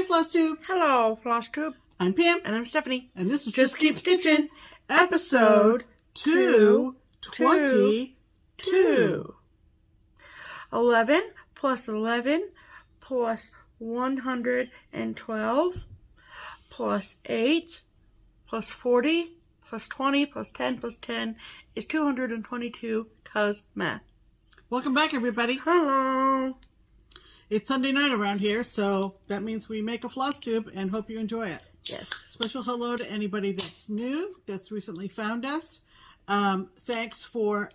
Hi, FlossTube. Hello, FlossTube. I'm Pam. And I'm Stephanie. And this is Just Keep Stitching, episode 222. 11 plus 11 plus 112 plus 8 plus 40 plus 20 plus 10 plus 10 is 222 cause math. Welcome back, everybody. Hello. It's Sunday night around here, so that means we make a FlossTube and hope you enjoy it. Yes. Special hello to anybody that's new, that's recently found us. Thanks for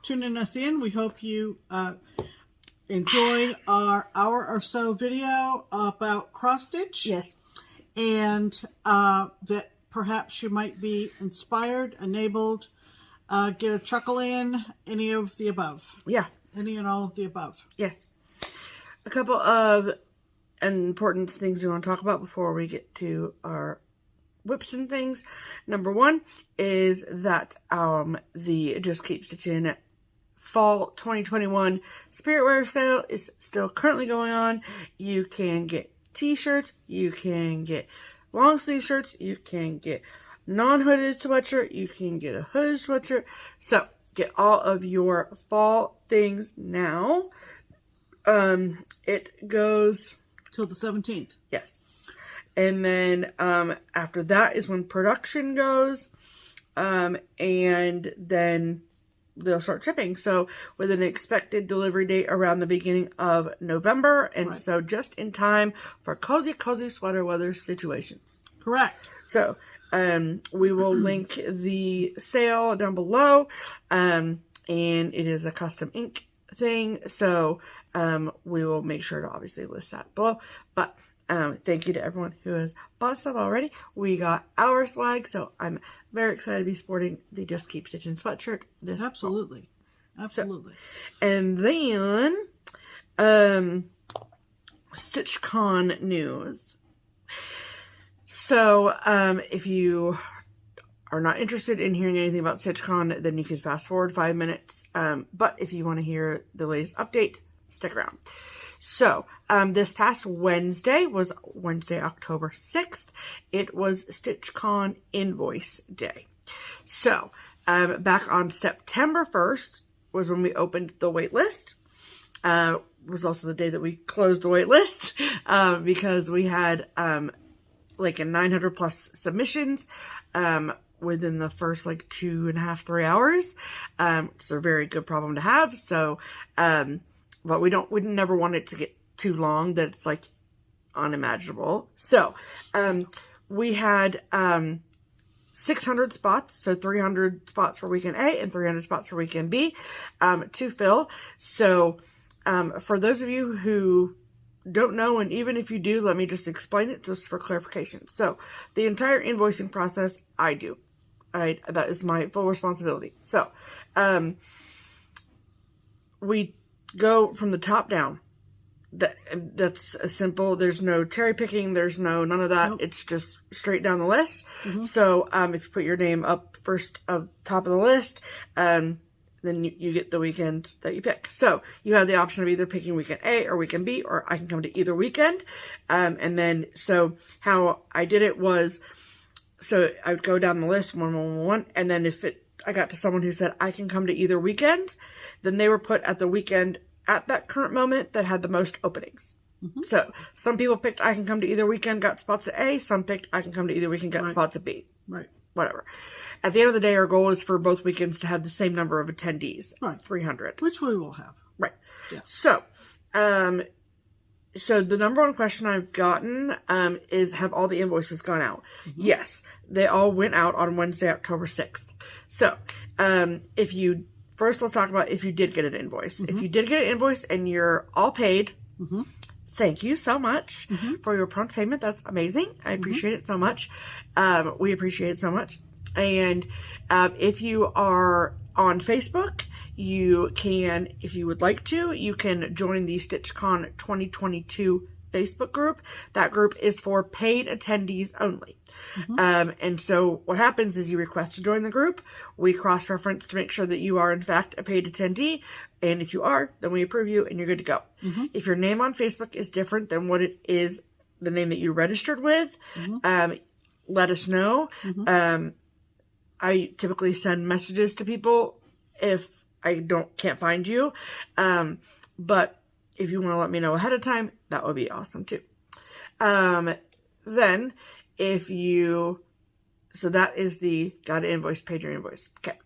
tuning us in. We hope you enjoyed our hour or so video about cross stitch. Yes. And that perhaps you might be inspired, enabled, get a chuckle in, any of the above. Yeah. Any and all of the above. Yes. A couple of important things we want to talk about before we get to our whips and things. Number one is that the Just Keep Stitchin Fall 2021 Spirit Wear sale is still currently going on. You can get t-shirts, you can get long sleeve shirts, you can get non-hooded sweatshirt, you can get a hooded sweatshirt. So get all of your fall things now. It goes till the 17th. Yes. And then after that is when production goes. And then they'll start shipping. So with an expected delivery date around the beginning of November. And right. So just in time for cozy sweater weather situations. Correct. So we will link the sale down below. And it is a custom ink thing, so we will make sure to obviously list that below. But thank you to everyone who has bought stuff already. We got our swag, so I'm very excited to be sporting the Just Keep Stitching sweatshirt this absolutely fall. Absolutely. So, and then Sitchcon news. So if you are not interested in hearing anything about Sitchcon, then you can fast forward 5 minutes. But if you want to hear the latest update, stick around. So, this past Wednesday was Wednesday, October 6th. It was Sitchcon Invoice Day. So, back on September 1st was when we opened the wait list. Was also the day that we closed the wait list, because we had, like a 900 plus submissions, within the first like 2.5, 3 hours. It's a very good problem to have. So, but we never want it to get too long that it's like unimaginable. So, we had, 600 spots. So 300 spots for weekend A and 300 spots for weekend B, to fill. So, for those of you who don't know, and even if you do, let me just explain it just for clarification. So, the entire invoicing process, I do. That is my full responsibility. So, we go from the top down. That's simple. There's no cherry picking. There's none of that. Nope. It's just straight down the list. Mm-hmm. So, if you put your name up first of top of the list, then you get the weekend that you pick. So you have the option of either picking weekend A or weekend B, or I can come to either weekend. And then, so how I did it was, so I would go down the list one, and then if I got to someone who said I can come to either weekend, then they were put at the weekend at that current moment that had the most openings. Mm-hmm. So some people picked I can come to either weekend, got spots at A. Some picked I can come to either weekend, got spots at B. Right. Whatever. At the end of the day, our goal is for both weekends to have the same number of attendees. Right. 300. Which we will have. Right. Yeah. So, so the number one question I've gotten, is have all the invoices gone out? Mm-hmm. Yes. They all went out on Wednesday, October 6th. So, first let's talk about if you did get an invoice. Mm-hmm. If you did get an invoice and you're all paid, mm-hmm. Thank you so much for your prompt payment. That's amazing. I appreciate it so much. We appreciate it so much. And if you are on Facebook, you can, if you would like to, you can join the Sitchcon 2022 Facebook group. That group is for paid attendees only. Mm-hmm. And so what happens is you request to join the group. We cross-reference to make sure that you are in fact a paid attendee. And if you are, then we approve you and you're good to go. Mm-hmm. If your name on Facebook is different than what it is the name that you registered with, let us know. I typically send messages to people if I can't find you. But if you want to let me know ahead of time, that would be awesome too. Then so that is the got an invoice, paid your invoice. Okay.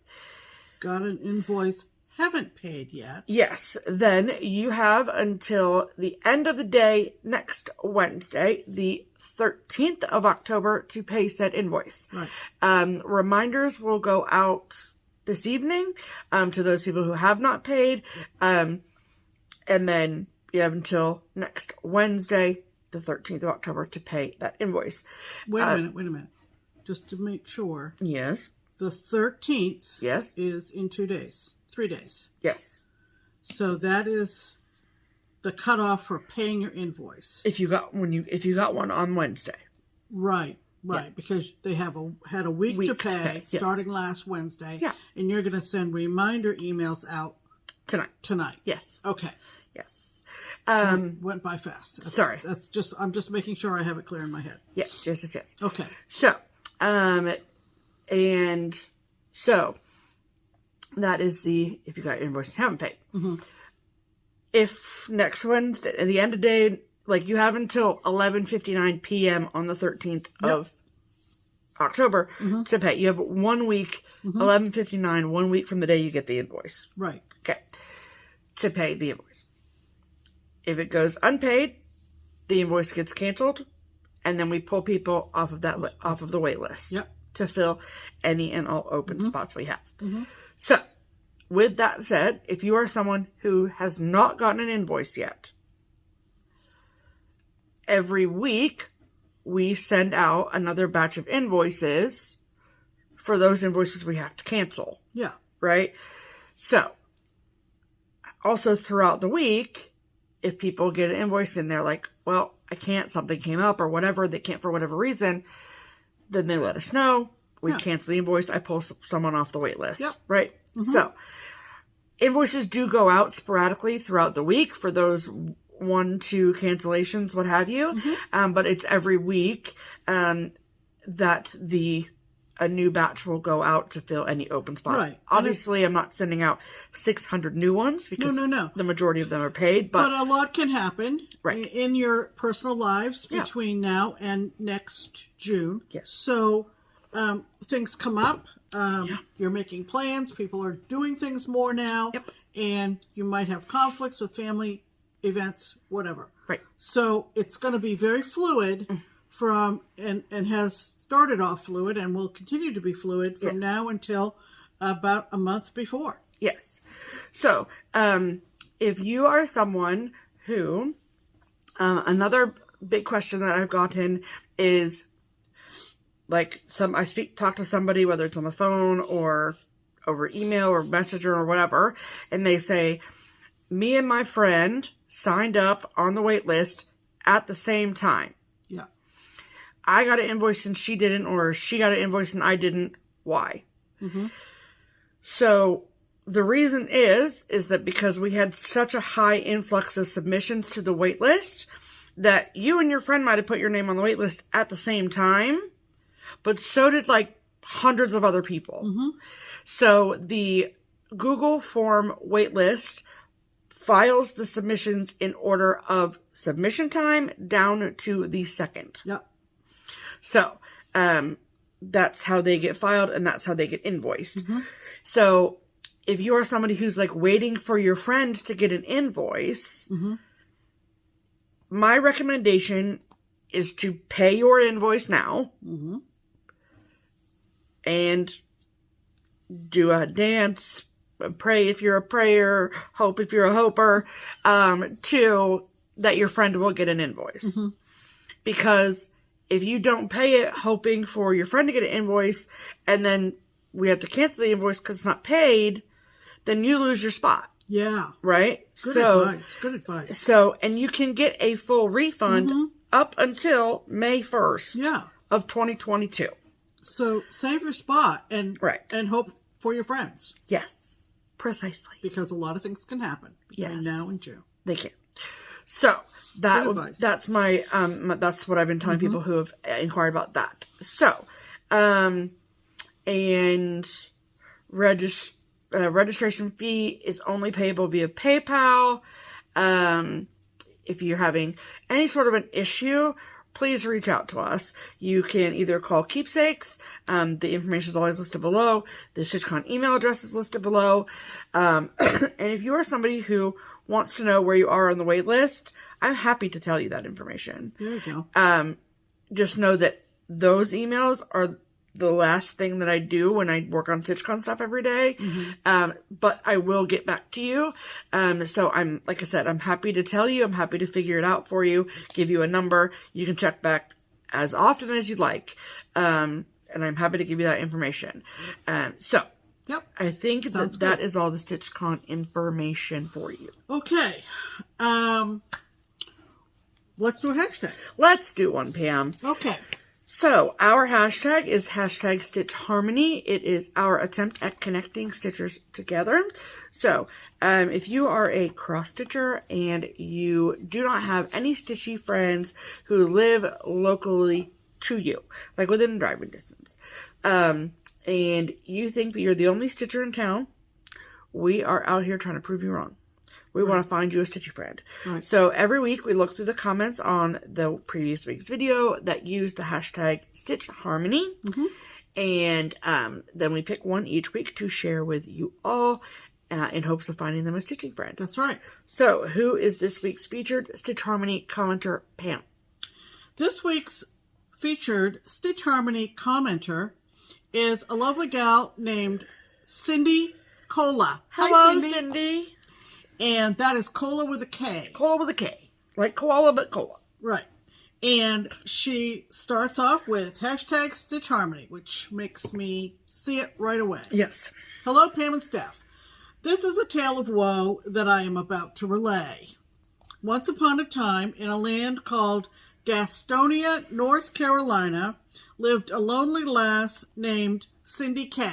Got an invoice, haven't paid yet. Yes. Then you have until the end of the day next Wednesday, the 13th of October, to pay said invoice. Right. Reminders will go out this evening to those people who have not paid. And then you have until next Wednesday, the 13th of October, to pay that invoice. Wait a minute. Just to make sure. Yes. The 13th Yes. is in 2 days. 3 days. Yes. So that is the cutoff for paying your invoice. If you got one on Wednesday. Right. Yeah. Because they had a week to pay yes. starting last Wednesday. Yeah. And you're going to send reminder emails out tonight. Yes. Okay. Yes. Went by fast. Sorry. I'm just making sure I have it clear in my head. Yes. Okay. So, and so that is if you got your invoice and haven't paid. If next Wednesday, at the end of the day, like you have until 11:59 p.m. on the 13th of October to pay. You have 1 week, 11:59, 1 week from the day you get the invoice. Right. Okay. To pay the invoice. If it goes unpaid, the invoice gets canceled, and then we pull people off of the wait list. Yep. To fill any and all open spots we have. So, with that said, if you are someone who has not gotten an invoice yet, every week we send out another batch of invoices for those invoices we have to cancel. Yeah. Right? So, also throughout the week, if people get an invoice and they're like, well, I can't, something came up or whatever, they can't for whatever reason, then they let us know. We cancel the invoice. I pull someone off the wait list. Yep. Right? So, invoices do go out sporadically throughout the week for those 1-2 cancellations, what have you. But it's every week that a new batch will go out to fill any open spots. Right. Obviously, I'm not sending out 600 new ones because No. the majority of them are paid. But a lot can happen in your personal lives between now and next June. Yes. So things come up. You're making plans. People are doing things more now. Yep. And you might have conflicts with family events, whatever. Right. So it's going to be very fluid and has started off fluid and will continue to be fluid from now until about a month before. Yes. So, if you are someone who, another big question that I've gotten is, like, talk to somebody, whether it's on the phone or over email or messenger or whatever, and they say, me and my friend signed up on the wait list at the same time. Yeah. I got an invoice and she didn't, or she got an invoice and I didn't. Why? So the reason is that because we had such a high influx of submissions to the wait list that you and your friend might have put your name on the wait list at the same time, but so did like hundreds of other people. So the Google form wait list files the submissions in order of submission time down to the second. Yep. So, that's how they get filed and that's how they get invoiced. So, if you are somebody who's like waiting for your friend to get an invoice, my recommendation is to pay your invoice now and do a dance, pray if you're a prayer, hope if you're a hoper, that your friend will get an invoice. Because if you don't pay it hoping for your friend to get an invoice and then we have to cancel the invoice because it's not paid, then you lose your spot. Yeah. Right? Good advice. So, and you can get a full refund up until May 1st of 2022. So save your spot and hope for your friends. Yes. Precisely. Because a lot of things can happen between now and June. They can. So, That's my that's what I've been telling people who have inquired about that. So, and registration fee is only payable via PayPal. If you're having any sort of an issue, please reach out to us. You can either call Keepsakes. The information is always listed below. The Sitchcon email address is listed below. And if you are somebody who wants to know where you are on the wait list, I'm happy to tell you that information. There you go. Just know that those emails are the last thing that I do when I work on Sitchcon stuff every day. But I will get back to you. So like I said, I'm happy to tell you. I'm happy to figure it out for you, give you a number. You can check back as often as you'd like. And I'm happy to give you that information. Yep. I think that is all the Sitchcon information for you. Okay. Let's do a hashtag. Let's do one, Pam. Okay. So, our hashtag is hashtag Stitch Harmony. It is our attempt at connecting stitchers together. So, if you are a cross stitcher and you do not have any stitchy friends who live locally to you, like within driving distance, and you think that you're the only stitcher in town, we are out here trying to prove you wrong. We want to find you a stitchy friend. Right. So every week we look through the comments on the previous week's video that use the hashtag Stitch Harmony. And then we pick one each week to share with you all in hopes of finding them a stitching friend. That's right. So who is this week's featured Stitch Harmony commenter, Pam? This week's featured Stitch Harmony commenter is a lovely gal named Cindy Cola. Hello, Cindy. And that is Cola with a K. Cola with a K. Like koala, but cola. Right. And she starts off with hashtag Stitch Harmony, which makes me see it right away. Yes. Hello, Pam and Steph. This is a tale of woe that I am about to relay. Once upon a time, in a land called Gastonia, North Carolina, lived a lonely lass named Cindy K.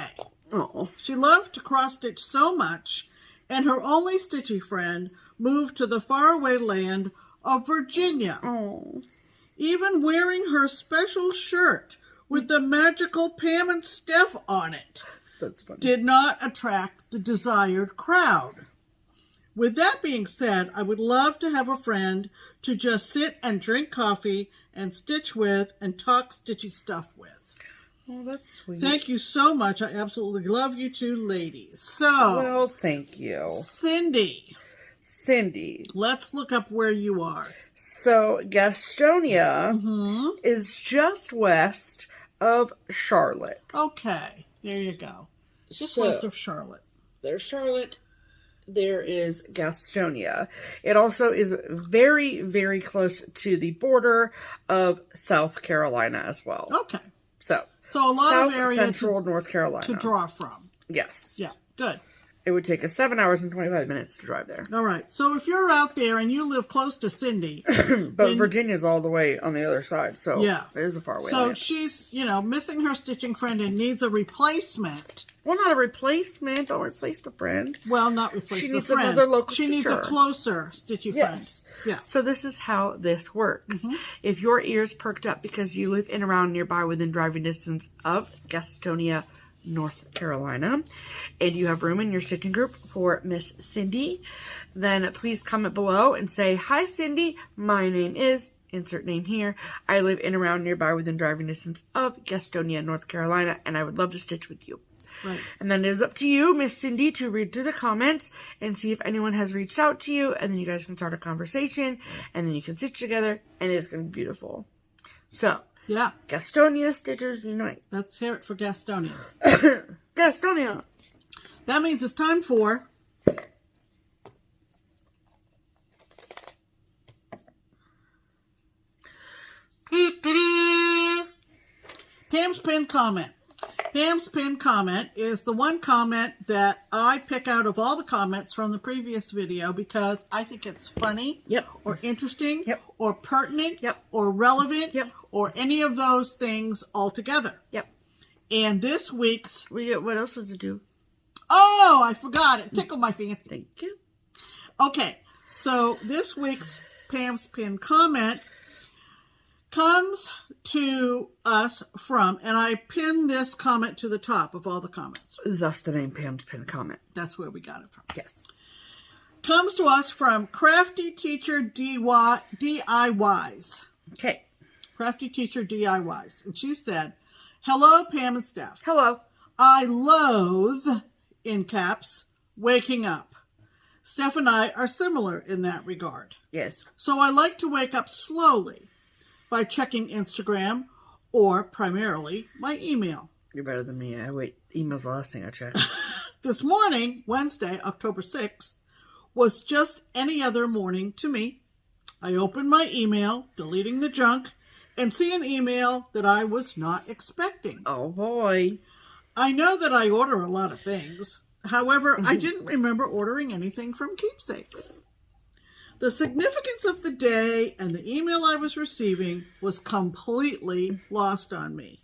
Oh. She loved to cross-stitch so much, and her only stitchy friend moved to the faraway land of Virginia. Oh. Even wearing her special shirt with the magical Pam and Steph on it That's funny. did not attract the desired crowd. With that being said, I would love to have a friend to just sit and drink coffee and stitch with and talk stitchy stuff with. Oh, that's sweet. Thank you so much. I absolutely love you two ladies. So, well, thank you. Cindy, let's look up where you are. So, Gastonia is just west of Charlotte. Okay, there you go. Just So, west of Charlotte. There's Charlotte. There is Gastonia. It also is very, very close to the border of South Carolina as well. Okay. So a lot South of area Central North Carolina. to draw from. Yes. Yeah, good. It would take us 7 hours and 25 minutes to drive there. All right. So if you're out there and you live close to Cindy. But Virginia's all the way on the other side, so yeah, it is a far way. So she's, missing her stitching friend and needs a replacement. Well, not a replacement. Don't replace the friend. Well, not replace she the needs friend. Another local she stitcher. needs a closer stitchy friend. Yeah. So this is how this works. If your ears perked up because you live in around nearby within driving distance of Gastonia, North Carolina, and you have room in your stitching group for Miss Cindy, then please comment below and say, "Hi Cindy, my name is," insert name here. "I live in around nearby within driving distance of Gastonia, North Carolina, and I would love to stitch with you." Right. And then it is up to you, Miss Cindy, to read through the comments and see if anyone has reached out to you, and then you guys can start a conversation, and then you can stitch together, and it's going to be beautiful. So, yeah, Gastonia Stitchers Unite. Let's hear it for Gastonia. Gastonia. That means it's time for Pam's pinned comment. Pam's pinned comment is the one comment that I pick out of all the comments from the previous video because I think it's funny, or interesting, or pertinent, or relevant, or any of those things altogether. And this week's... What else does it do? Oh, I forgot it. Tickled my fancy. Thank you. Okay, so this week's Pam's pinned comment comes to us from, and I pinned this comment to the top of all the comments. Thus the name Pam's pinned comment. That's where we got it from. Yes. Comes to us from Crafty Teacher DIYs. Okay. Crafty Teacher DIYs. And she said, hello, Pam and Steph. Hello. I loathe, in caps, waking up. Steph and I are similar in that regard. Yes. So I like to wake up slowly by checking Instagram or primarily my email. You're better than me. I wait. Email's the last thing I check. This morning, Wednesday, October 6th, was just any other morning to me. I opened my email, deleting the junk, and see an email that I was not expecting. Oh, boy. I know that I order a lot of things. However, I didn't remember ordering anything from Keepsakes. The significance of the day and the email I was receiving was completely lost on me.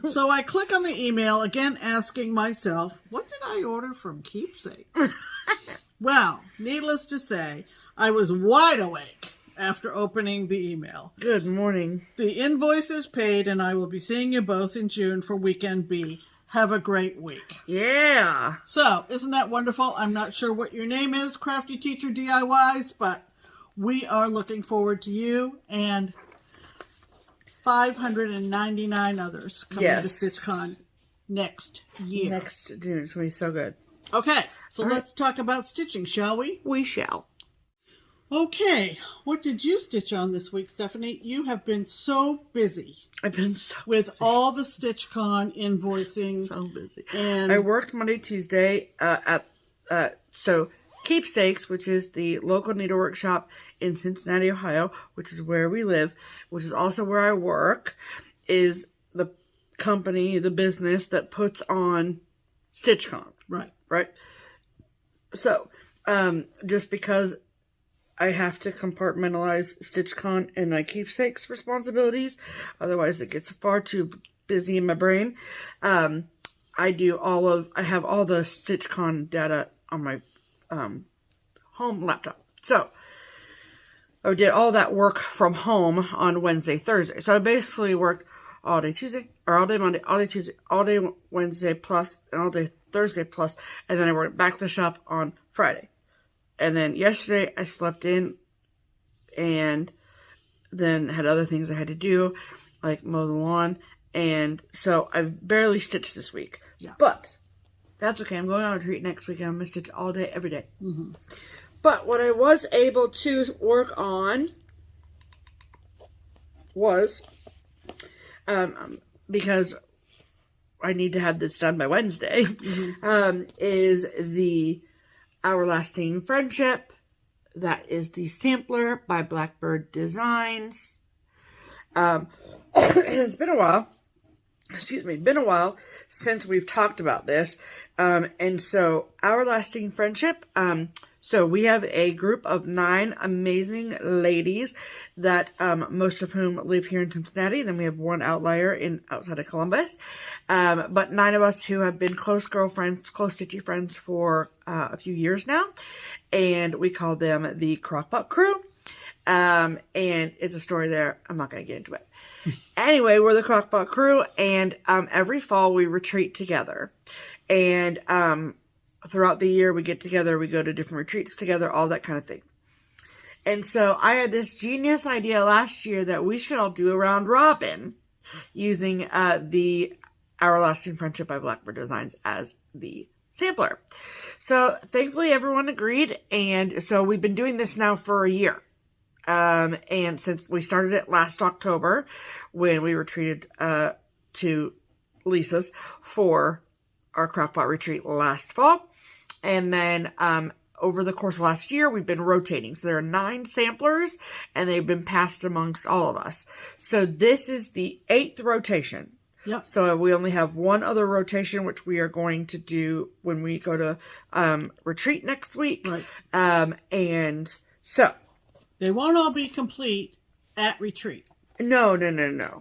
So I click on the email, again asking myself, what did I order from Keepsakes? Well, needless to say, I was wide awake after opening the email. Good morning. The invoice is paid, and I will be seeing you both in June for Weekend B. Have a great week. Yeah. So, isn't that wonderful? I'm not sure what your name is, Crafty Teacher DIYs, but we are looking forward to you and 599 others coming to Sitchcon next year. Next June. It's going to be so good. Okay, so All let's talk about stitching, shall we? We shall. Okay, what did you stitch on this week, Stephanie? You have been so busy. I've been so with busy. all the Sitchcon invoicing. So busy. And I worked Monday, Tuesday at Keepsakes, which is the local needlework shop in Cincinnati, Ohio, which is where we live, which is also where I work, is the company, the business that puts on Sitchcon. Right? So, just because I have to compartmentalize Sitchcon and my Keepsakes responsibilities, otherwise it gets far too busy in my brain. I have all the Sitchcon data on my home laptop. So I did all that work from home on Wednesday, Thursday. So I basically worked all day Tuesday, or all day Monday, all day Tuesday, all day Wednesday plus, and all day Thursday plus, and then I worked back to the shop on Friday. And then yesterday I slept in and then had other things I had to do, like mow the lawn. And so I've barely stitched this week. Yeah. But that's okay. I'm going on a retreat next week and I'm going to stitch all day, every day. Mm-hmm. But what I was able to work on was, because I need to have this done by Wednesday, is the Our Lasting Friendship. That is the sampler by Blackbird Designs. It's been a while. Been a while since we've talked about this. And so Our Lasting Friendship, so we have a group of 9 amazing ladies that, most of whom live here in Cincinnati. Then we have one outlier outside of Columbus. But 9 of us who have been close girlfriends, close stitchy friends for, a few years now. And we call them the Crockpot Crew. And it's a story there. I'm not going to get into it. Anyway, we're the Crockpot Crew, and every fall we retreat together. And throughout the year we get together, we go to different retreats together, all that kind of thing. And so I had this genius idea last year that we should all do a round robin using the Our Lasting Friendship by Blackbird Designs as the sampler. So thankfully everyone agreed, and so we've been doing this now for a year. And since we started it last October, when we retreated, to Lisa's for our Crockpot retreat last fall. And then, over the course of last year, we've been rotating. So there are 9 samplers and they've been passed amongst all of us. So this is the 8th rotation. Yep. So we only have one other rotation, which we are going to do when we go to, retreat next week. Right. And so they won't all be complete at retreat. No.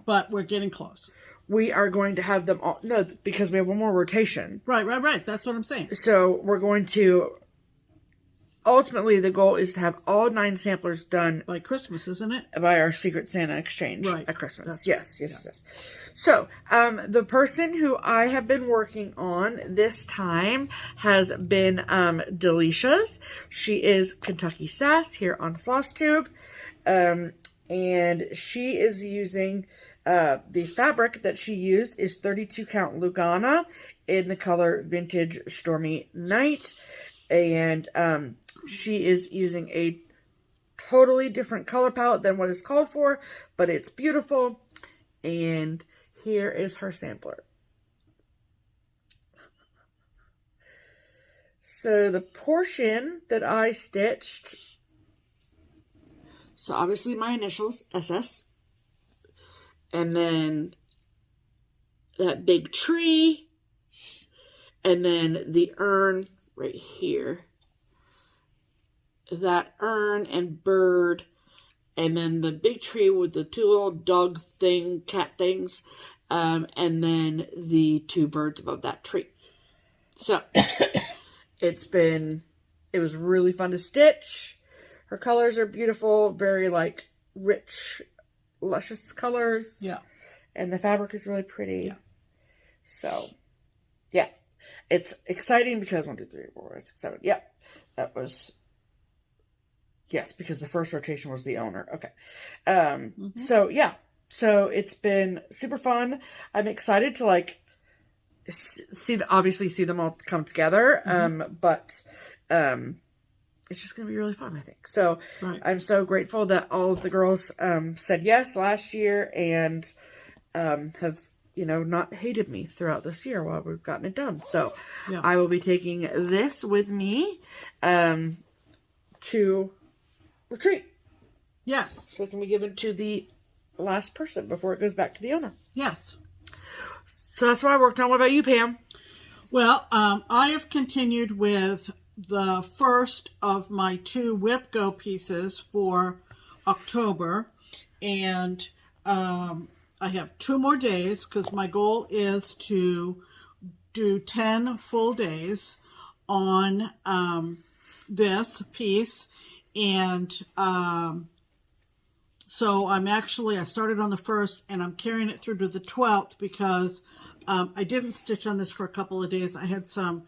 But we're getting close. We are going to have them all. No, because we have one more rotation. Right. That's what I'm saying. So we're going to ultimately the goal is to have all 9 samplers done By Christmas, isn't it? by our Secret Santa exchange Right. at Christmas. That's Yes. So, the person who I have been working on this time has been Delicia's. She is Kentucky Sass here on FlossTube. And she is using the fabric that she used is 32 count Lugana in the color Vintage Stormy Night. And she is using a totally different color palette than what is called for, but it's beautiful. And here is her sampler. So the portion that I stitched, so obviously my initials, SS, and then that big tree, and then the urn right here. That urn and bird, and then the big tree with the 2 little dog cat things, and then the 2 birds above that tree. So, it was really fun to stitch. Her colors are beautiful, very like rich, luscious colors. Yeah. And the fabric is really pretty. Yeah. So, yeah. It's exciting because 1, 2, 3, 4, 5, 6, 7. Yeah. That was... Yes, because the first rotation was the owner. Okay. So, yeah. So, it's been super fun. I'm excited to, like, see them all come together. But it's just going to be really fun, I think. So, Right. I'm so grateful that all of the girls said yes last year and have, not hated me throughout this year while we've gotten it done. So, Yeah. I will be taking this with me to retreat. Yes. So it can be given to the last person before it goes back to the owner. Yes. So that's what I worked on. What about you, Pam? Well, I have continued with the first of my 2 WIPGO pieces for October. And I have 2 more days because my goal is to do 10 full days on this piece. And so I started on the 1st and I'm carrying it through to the 12th because I didn't stitch on this for a couple of days. I had some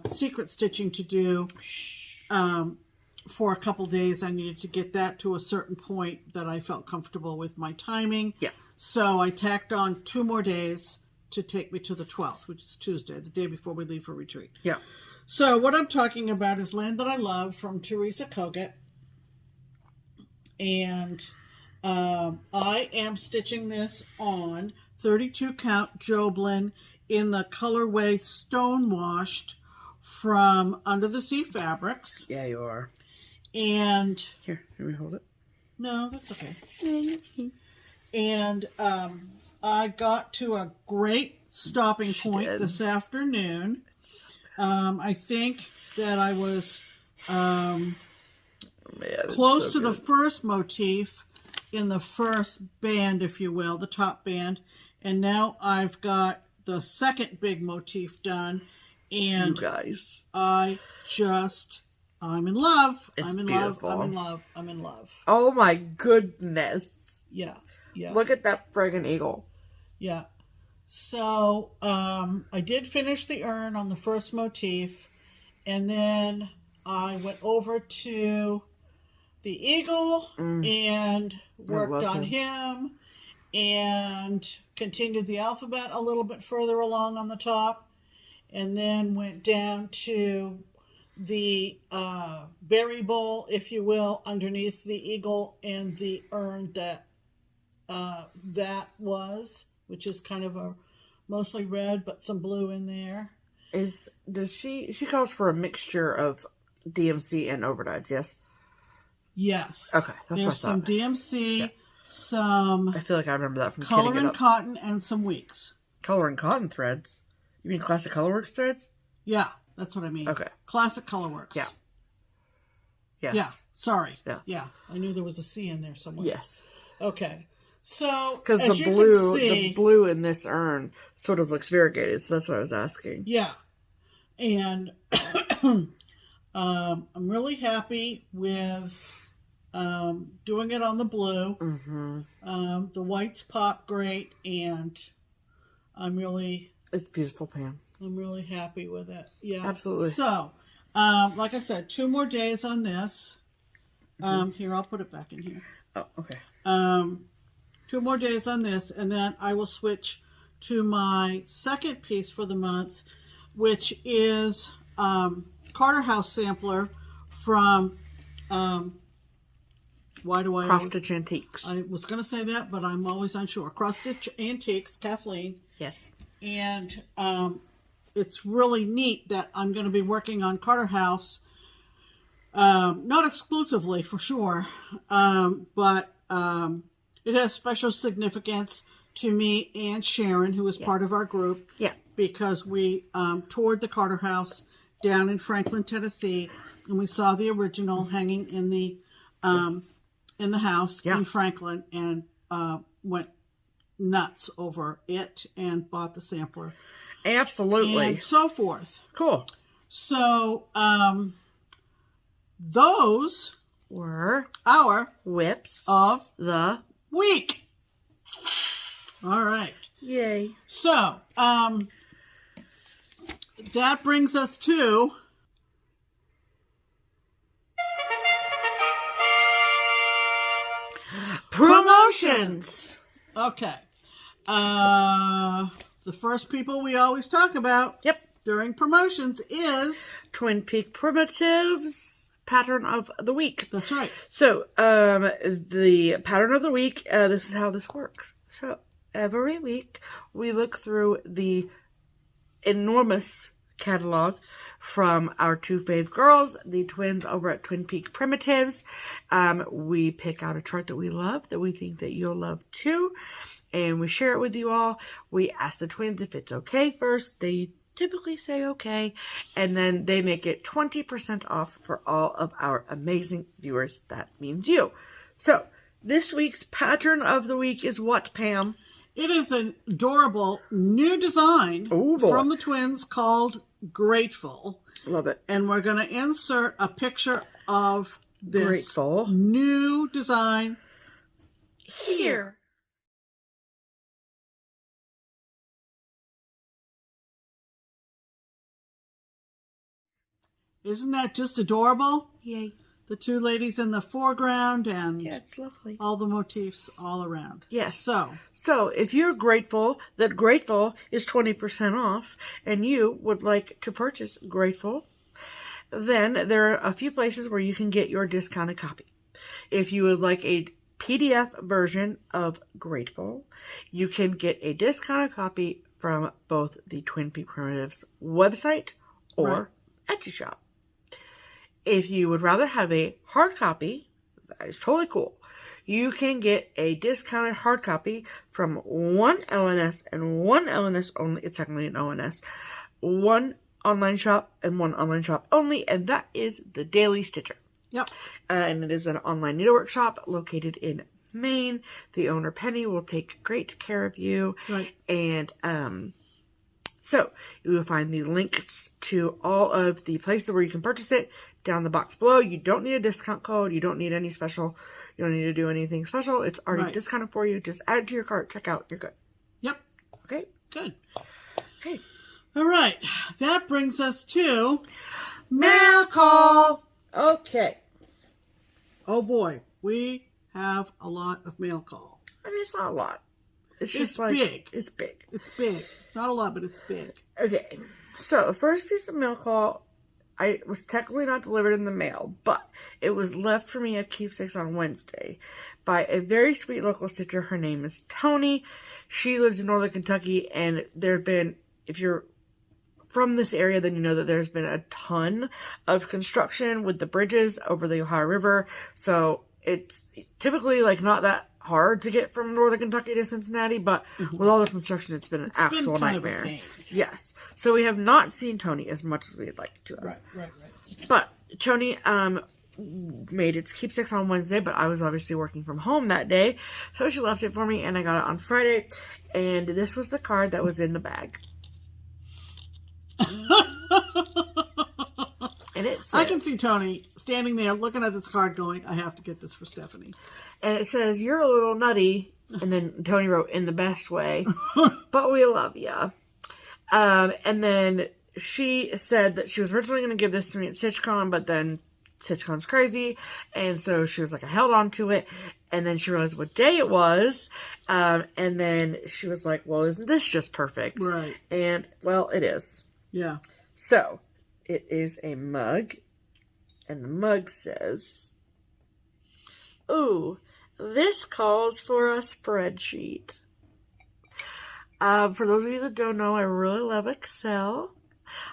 secret stitching to do for a couple days. I needed to get that to a certain point that I felt comfortable with my timing. Yeah. So I tacked on 2 more days to take me to the 12th, which is Tuesday, the day before we leave for retreat. Yeah. So what I'm talking about is Land That I Love from Teresa Kogut. And I am stitching this on 32 count Joblin in the colorway Stonewashed from Under the Sea Fabrics. Yeah, you are. And Here, can we hold it? no, that's okay. And I got to a great stopping point did. this afternoon. I think that I was close to the first motif in the first band, if you will, the top band. And now I've got the second big motif done. And you guys. I'm in love. It's I'm in beautiful. love. I'm in love. I'm in love. Oh my goodness. Yeah. Yeah. Look at that friggin' eagle. Yeah. So, I did finish the urn on the first motif, and then I went over to the eagle and worked on him and continued the alphabet a little bit further along on the top, and then went down to the berry bowl, if you will, underneath the eagle and the urn that which is kind of a mostly red, but some blue in there. She calls for a mixture of DMC and overdyes, yes? Yes. Okay, that's There's what I some thought. DMC, some I feel like I remember that from color Kitting It and Up. cotton, and some weeks. Color and cotton threads? You mean classic colorworks threads? Yeah, that's what I mean. Okay. Classic Colorworks. Yeah. Yes. Yeah, sorry. Yeah. Yeah, I knew there was a C in there somewhere. Yes. Okay. So, Because as the you blue, can see, the blue in this urn sort of looks variegated, so that's what I was asking. yeah. And I'm really happy with doing it on the blue. The whites pop great, and it's beautiful, Pam. I'm really happy with it. Yeah, absolutely. So, like I said, 2 more days on this. Here, I'll put it back in here. Oh, okay. 2 more days on this, and then I will switch to my second piece for the month, which is Carter House Sampler from Cross Stitch Antiques. I was going to say that, but I'm always unsure. Cross Stitch Antiques, Kathleen. Yes. And it's really neat that I'm going to be working on Carter House, not exclusively for sure, but it has special significance to me and Sharon, who is part of our group. Yeah. Because we toured the Carter House down in Franklin, Tennessee, and we saw the original hanging in the house in Franklin, and went nuts over it and bought the sampler. Absolutely. And so forth. Cool. So, those were our whips of the week. All right. Yay. So, that brings us to promotions. Okay. The first people we always talk about during promotions is Twin Peak Primitives Pattern of the Week. That's right. So, the Pattern of the Week, this is how this works. So, every week we look through the enormous catalog from our 2 fave girls, the twins over at Twin Peak Primitives. We pick out a chart that we love, that we think that you'll love too, and we share it with you all. We ask the twins if it's okay first. They typically say okay, and then they make it 20% off for all of our amazing viewers. That means you. So, this week's Pattern of the Week is what, Pam? It is an adorable new design from the twins called Grateful. Love it. And we're going to insert a picture of this Grateful new design here. Isn't that just adorable? Yay. The 2 ladies in the foreground and it's lovely. All the motifs all around. Yes. So if you're grateful that Grateful is 20% off and you would like to purchase Grateful, then there are a few places where you can get your discounted copy. If you would like a PDF version of Grateful, you can get a discounted copy from both the Twin Peak Primitives website or Etsy shop. If you would rather have a hard copy, that is totally cool. You can get a discounted hard copy from one LNS and one LNS only. It's technically an ONS. One online shop and one online shop only, and that is the Daily Stitcher. Yep. And it is an online needlework shop located in Maine. The owner, Penny, will take great care of you. Right. And so you will find the links to all of the places where you can purchase it down the box below. You don't need a discount code. You don't need any special. You don't need to do anything special. It's already discounted for you. Just add it to your cart. Check out. You're good. Yep. Okay. Good. Okay. All right. That brings us to mail call. Okay. Oh boy, we have a lot of mail call. I mean, it's not a lot. It's just big. It's big. It's big. It's not a lot, but it's big. Okay. So, the first piece of mail call, I was technically not delivered in the mail, but it was left for me at Keepsakes on Wednesday by a very sweet local stitcher. Her name is Tony. She lives in Northern Kentucky, and there have been, if you're from this area, then you know that there's been a ton of construction with the bridges over the Ohio River. So, it's typically like not that hard to get from Northern Kentucky to Cincinnati, but with all the construction, it's been an actual nightmare. Yes. So we have not seen Tony as much as we'd like to have. Right. But Tony made its keepsakes on Wednesday, but I was obviously working from home that day, so she left it for me, and I got it on Friday, and this was the card that was in the bag. And I can see Tony standing there looking at this card going, I have to get this for Stephanie. And it says, you're a little nutty. And then Tony wrote, in the best way. But we love ya. And then she said that she was originally going to give this to me at Sitchcon, but then Sitchcon's crazy. And so she was like, I held on to it. And then she realized what day it was. And then she was like, well, isn't this just perfect? Right. And, well, it is. Yeah. So, it is a mug. And the mug says, ooh, this calls for a spreadsheet. For those of you that don't know, I really love Excel.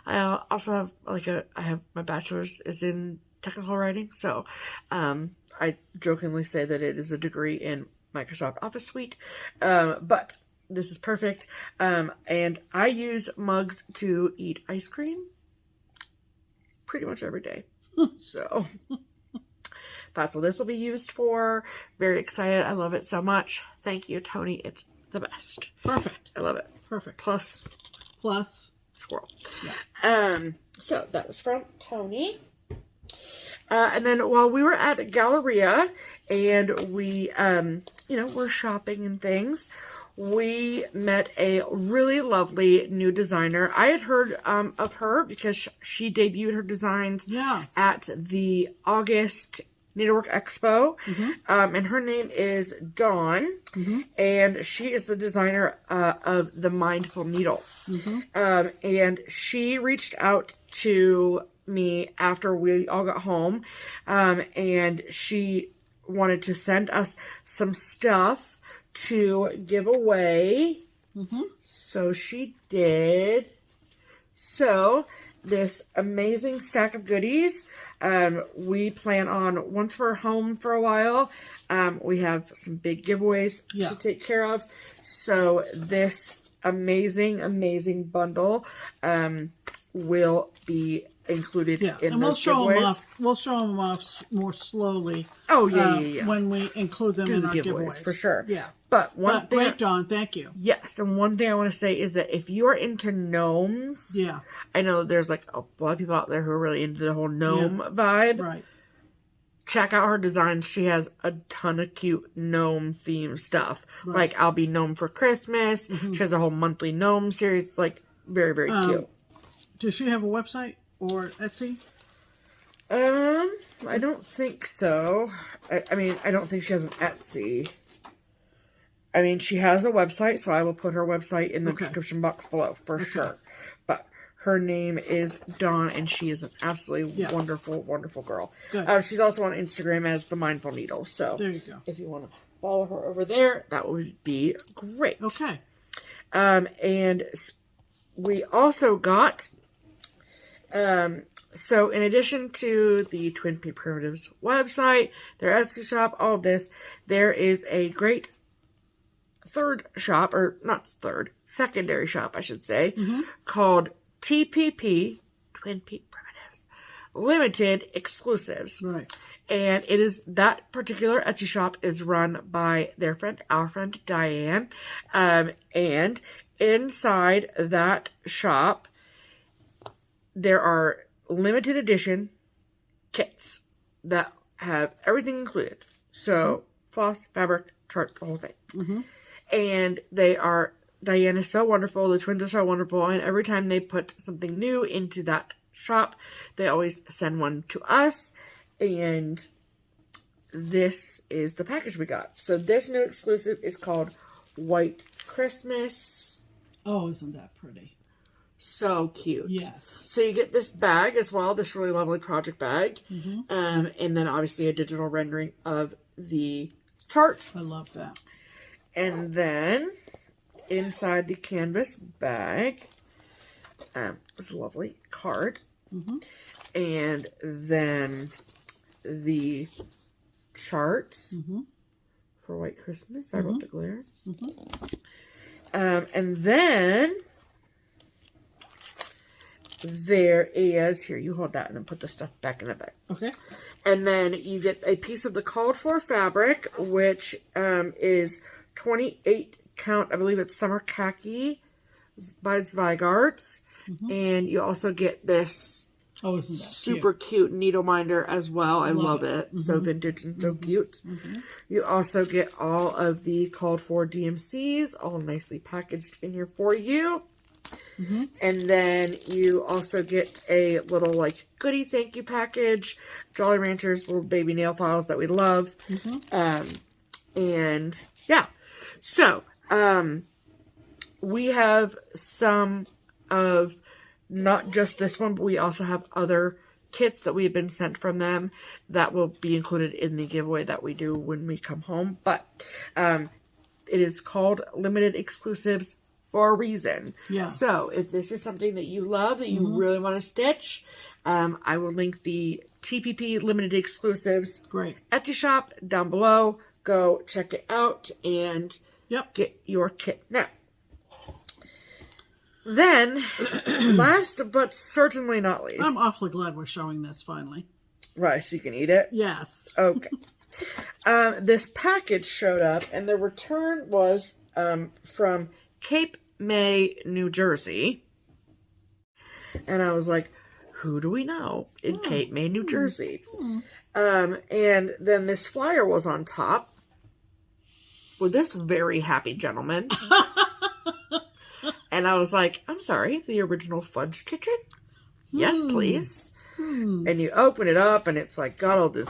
I also have I have my bachelor's is in technical writing, so I jokingly say that it is a degree in Microsoft Office Suite, but this is perfect. And I use mugs to eat ice cream pretty much every day. So that's what this will be used for. Very excited. I love it so much. Thank you, Tony. It's the best. Perfect. I love it. Perfect. Plus Yeah. squirrel. So that was from Tony. And then while we were at Galleria and we, were shopping and things, we met a really lovely new designer. I had heard of her because she debuted her designs at the August Needlework Expo. And her name is Dawn. And she is the designer of the Mindful Needle. And she reached out to me after we all got home. And she wanted to send us some stuff to give away. So she did. So this amazing stack of goodies. We plan on, once we're home for a while, we have some big giveaways to take care of. So this amazing bundle will be included in and those giveaways. We'll show them off more slowly. Oh, yeah. When we include them in our giveaways. For sure. Yeah. But thing, great, Dawn. Thank you. Yes, and one thing I want to say is that if you are into gnomes, I know there's like a lot of people out there who are really into the whole gnome vibe. Right. Check out her designs. She has a ton of cute gnome themed stuff. Right. Like I'll Be Gnome for Christmas. She has a whole monthly gnome series. It's like very, very cute. Does she have a website or Etsy? I don't think so. I mean, I don't think she has an Etsy. I mean, she has a website, so I will put her website in the description box below for sure. But her name is Dawn, and she is an absolutely wonderful, wonderful girl. Good. She's also on Instagram as The Mindful Needle. So there you go. If you want to follow her over there, that would be great. Okay. And we also got... So in addition to the Twin Peak Primitives website, their Etsy shop, all of this, there is a great secondary shop, I should say, called TPP, Twin Peak Primitives, Limited Exclusives. Right. And it is, that particular Etsy shop is run by our friend Diane. And inside that shop, there are limited edition kits that have everything included. So, floss, fabric, chart, the whole thing. And Diane is so wonderful, the twins are so wonderful, and every time they put something new into that shop, they always send one to us, and this is the package we got. So this new exclusive is called White Christmas. Oh, isn't that pretty? So cute. Yes. So you get this bag as well, this really lovely project bag. And then obviously a digital rendering of the chart. I love that. And then inside the canvas bag is a lovely card. And then the charts for White Christmas. I wrote the glare. And then there is, here, you hold that and then put the stuff back in the bag. Okay. And then you get a piece of the called for fabric, which is 28 count, I believe it's Summer Khaki by Zweigart. And you also get this Oh, isn't that super cute needle minder as well. I love it. So vintage and so cute. You also get all of the called for DMCs all nicely packaged in here for you. And then you also get a little like goodie thank you package, Jolly Ranchers, little baby nail files that we love. And yeah, so we have some of not just this one, but we also have other kits that we've been sent from them that will be included in the giveaway that we do when we come home. But it is called Limited Exclusives for a reason. Yeah. So if this is something that you love, that you really want to stitch, I will link the TPP Limited Exclusives Etsy shop down below. Go check it out and get your kit now. Then, last but certainly not least. I'm awfully glad we're showing this finally. Right, so you can eat it? Yes. Okay. This package showed up, and the return was from Cape May, New Jersey. And I was like, who do we know in Cape May, New Jersey? And then this flyer was on top with this very happy gentleman. And I was like, I'm sorry, the original Fudge Kitchen? Yes, please. And you open it up, and it's like got all this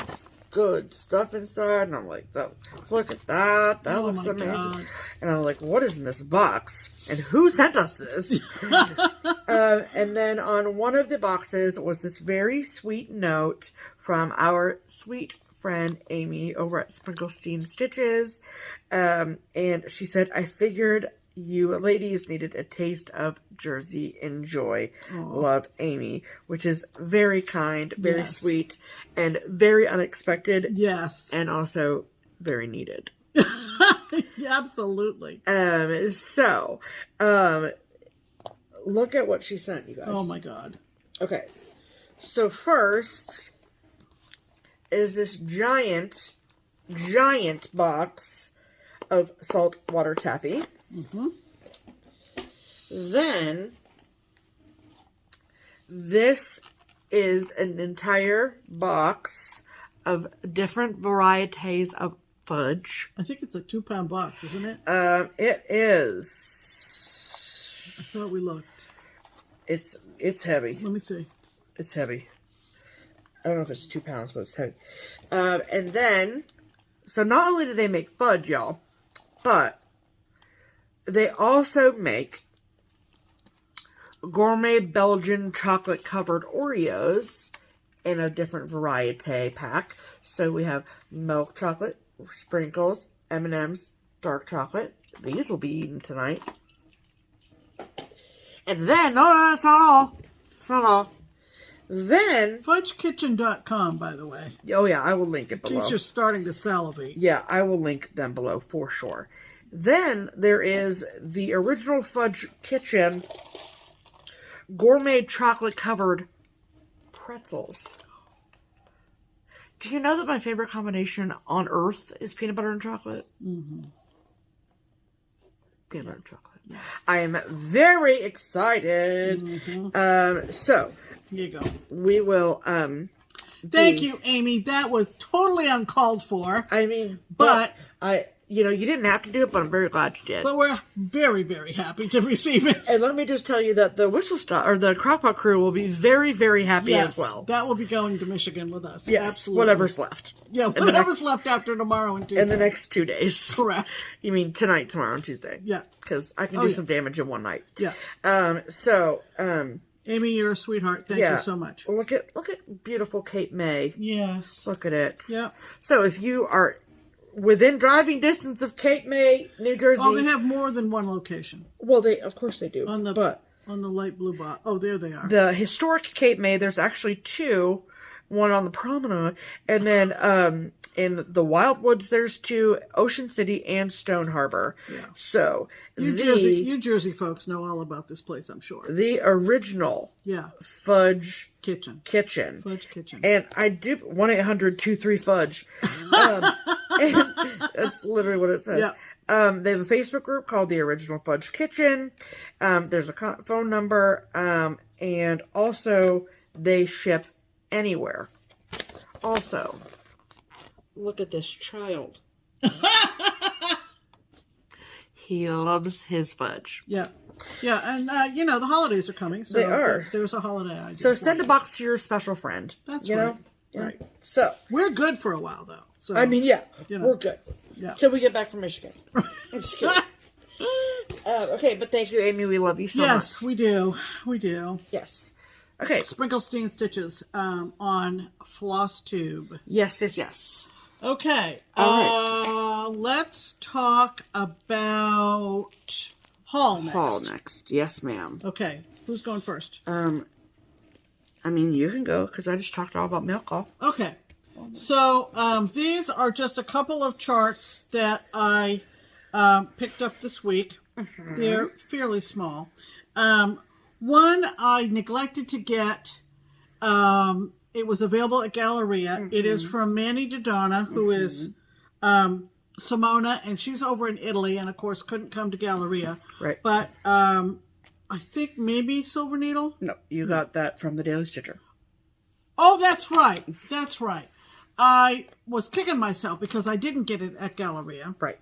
good stuff inside. And I'm like, oh, look at that. That looks amazing. God. And I'm like, what is in this box? And who sent us this? And then on one of the boxes was this very sweet note from our sweet friend Amy over at Sprinklestein Stitches. And she said, I figured you ladies needed a taste of Jersey Enjoy. Love, Amy. Which is very kind, very sweet, and very unexpected. Yes. And also very needed. Absolutely. So, look at what she sent you guys. Oh my God. Okay. So first is this giant box of saltwater taffy. Then this is an entire box of different varieties of fudge. I think it's a 2-pound box, isn't it? It is. I thought we looked. It's heavy. Let me see. It's heavy. I don't know if it's 2 pounds, but it's heavy. And then, so not only do they make fudge, y'all, but they also make gourmet Belgian chocolate covered Oreos in a different variety pack. So we have milk chocolate, sprinkles, M&M's, dark chocolate. These will be eaten tonight. And then, no, that's not all. It's not all. Then, FudgeKitchen.com, by the way. Oh yeah, I will link it below. In case you're starting to salivate. Yeah, I will link them below for sure. Then there is the original Fudge Kitchen gourmet chocolate covered pretzels. Do you know that my favorite combination on earth is peanut butter and chocolate? Peanut butter and chocolate. Yeah. I am very excited. So here you go. We will Thank you, Amy. That was totally uncalled for. I mean, but you know, you didn't have to do it, but I'm very glad you did. But we're very, very happy to receive it. And let me just tell you that the Whistle Stop or the Crockpot Crew will be very, very happy as well. That will be going to Michigan with us. Yes, absolutely. Whatever's left. Yeah, whatever's left after tomorrow and Tuesday. In the next 2 days. Correct. You mean tonight, tomorrow, and Tuesday? Yeah. Because I can do some damage in one night. Yeah. Amy, you're a sweetheart. Thank you so much. Look at beautiful Cape May. Yes. Look at it. Yeah. So if you are within driving distance of Cape May, New Jersey. Oh, they have more than one location. Well, of course they do. On the light blue box. Oh, there they are. The historic Cape May, there's actually 2. One on the promenade, and then in the Wildwoods there's 2, Ocean City and Stone Harbor. Yeah. So you Jersey folks know all about this place, I'm sure. The original Fudge Kitchen. Fudge Kitchen. And I do 1-800-23-FUDGE. That's literally what it says. Yeah. They have a Facebook group called The Original Fudge Kitchen. There's a phone number, and also they ship anywhere. Also, look at this child. He loves his fudge. Yeah. Yeah, and, the holidays are coming. So They are. There's a holiday idea. So send a box to your special friend. That's you right. know? Right. So. We're good for a while, though. So I mean, yeah. We're good. Yeah. Till we get back from Michigan. I'm just kidding. Okay, but thank you, Amy. We love you so much. Yes, we do. We do. Yes. Okay. Sprinklestein Stitches on FlossTube. Yes. Okay. All Let's talk about haul next. Haul next. Yes, ma'am. Okay. Who's going first? I mean, you can go, because I just talked all about mail call. Okay. So, these are just a couple of charts that I picked up this week. They're fairly small. One I neglected to get. It was available at Galleria. It is from Manny Dodonna, who is Simona, and she's over in Italy, and of course couldn't come to Galleria. Right. But I think maybe Silver Needle? No, you got that from the Daily Stitcher. Oh, that's right. That's right. I was kicking myself because I didn't get it at Galleria. Right.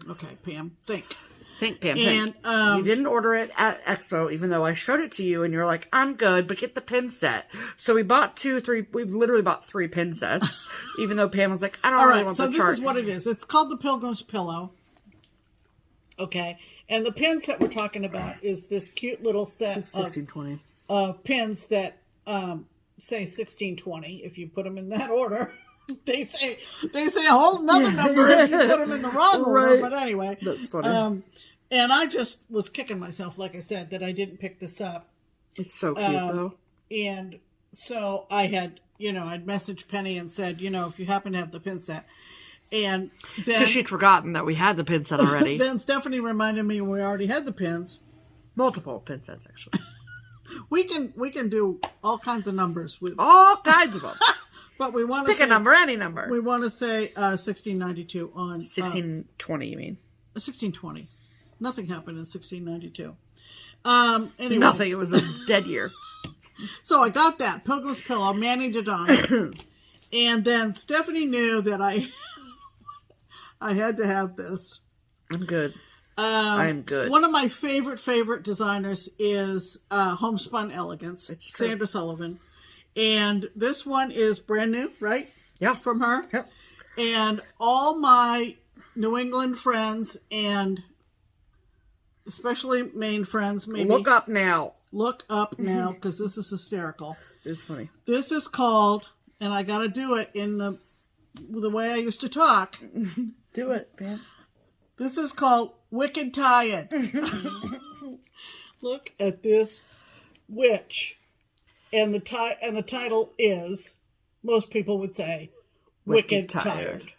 Okay, Pam, think. Think, Pam, And, think. You didn't order it at Expo, even though I showed it to you, and you're like, I'm good, but get the pin set. So we bought we literally bought 3 pin sets, even though Pam was like, I don't really want the chart. So this is what it is. It's called the Pilgrim's Pillow. Okay. And the pin set we're talking about is this cute little set 1620. Of pins that say 1620, if you put them in that order. They say a whole nother number if you put them in the wrong order, but anyway. That's funny. And I just was kicking myself, like I said, that I didn't pick this up. It's so cute, though. And so I had, I'd messaged Penny and said, if you happen to have the pin set. And then... Because she'd forgotten that we had the pin set already. Then Stephanie reminded me we already had the pins. Multiple pin sets, actually. We can do all kinds of numbers with... All kinds of them. But we want to pick a number, any number. We want to say 1692 on... 1620, you mean? 1620. Nothing happened in 1692. Anyway. Nothing. It was a dead year. So I got that. Pilgrim's Pillow, Manny Dodonna. And then Stephanie knew that I had to have this. I'm good. I'm good. One of my favorite designers is Homespun Elegance. It's Sandra Sullivan. And this one is brand new, right? Yeah. From her. Yep. And all my New England friends and especially Maine friends, maybe. Look up now. Look up now, because this is hysterical. It's funny. This is called, and I got to do it in the way I used to talk. Do it, man. This is called Wicked Tired. Look at this witch. And the title is, most people would say, Wicked Tired.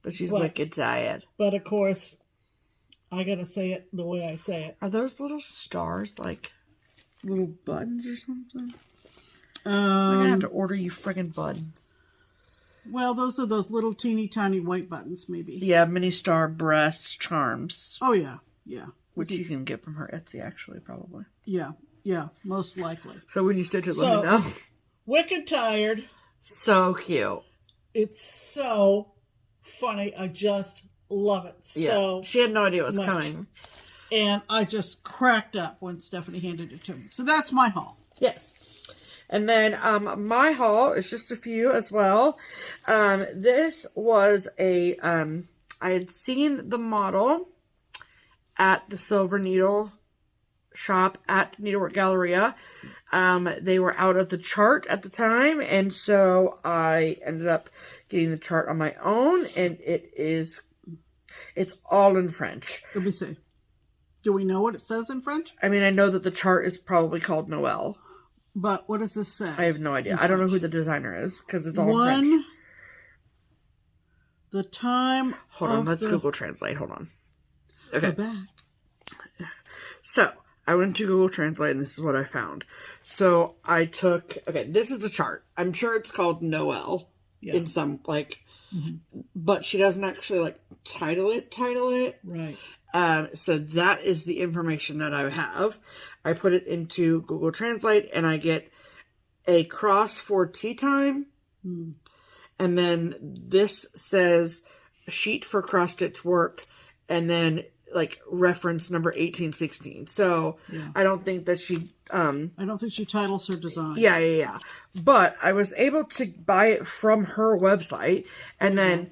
But she's wicked tired. But of course, I gotta say it the way I say it. Are those little stars like little buttons or something? I'm gonna have to order you friggin' buttons. Well, those are those little teeny tiny white buttons, maybe. Yeah, mini star breast charms. Oh yeah. Which you can get from her Etsy, actually, probably. Yeah, most likely. So when you stitch it, let me know. Wicked Tired. So cute. It's so funny. I just love it. So she had no idea it was coming. And I just cracked up when Stephanie handed it to me. So that's my haul. Yes. And then my haul is just a few as well. This was I had seen the model at the Silver Needle shop at Needlework Galleria. They were out of the chart at the time, and so I ended up getting the chart on my own, and it's all in French. Let me see. Do we know what it says in French? I mean, I know that the chart is probably called Noel. But what does this say? I have no idea. I don't know who the designer is, because it's all in French. The time Hold on, let's Google Translate. Hold on. Okay. Go back. So, I went to Google Translate, and this is what I found. So, I took... Okay, this is the chart. I'm sure it's called Noel in some, but she doesn't actually, title it. Right. So, that is the information that I have. I put it into Google Translate, and I get a cross for tea time. And then this says sheet for cross stitch work. And then like reference number 1816. So I don't think that she I don't think she titles her design. Yeah. But I was able to buy it from her website, and then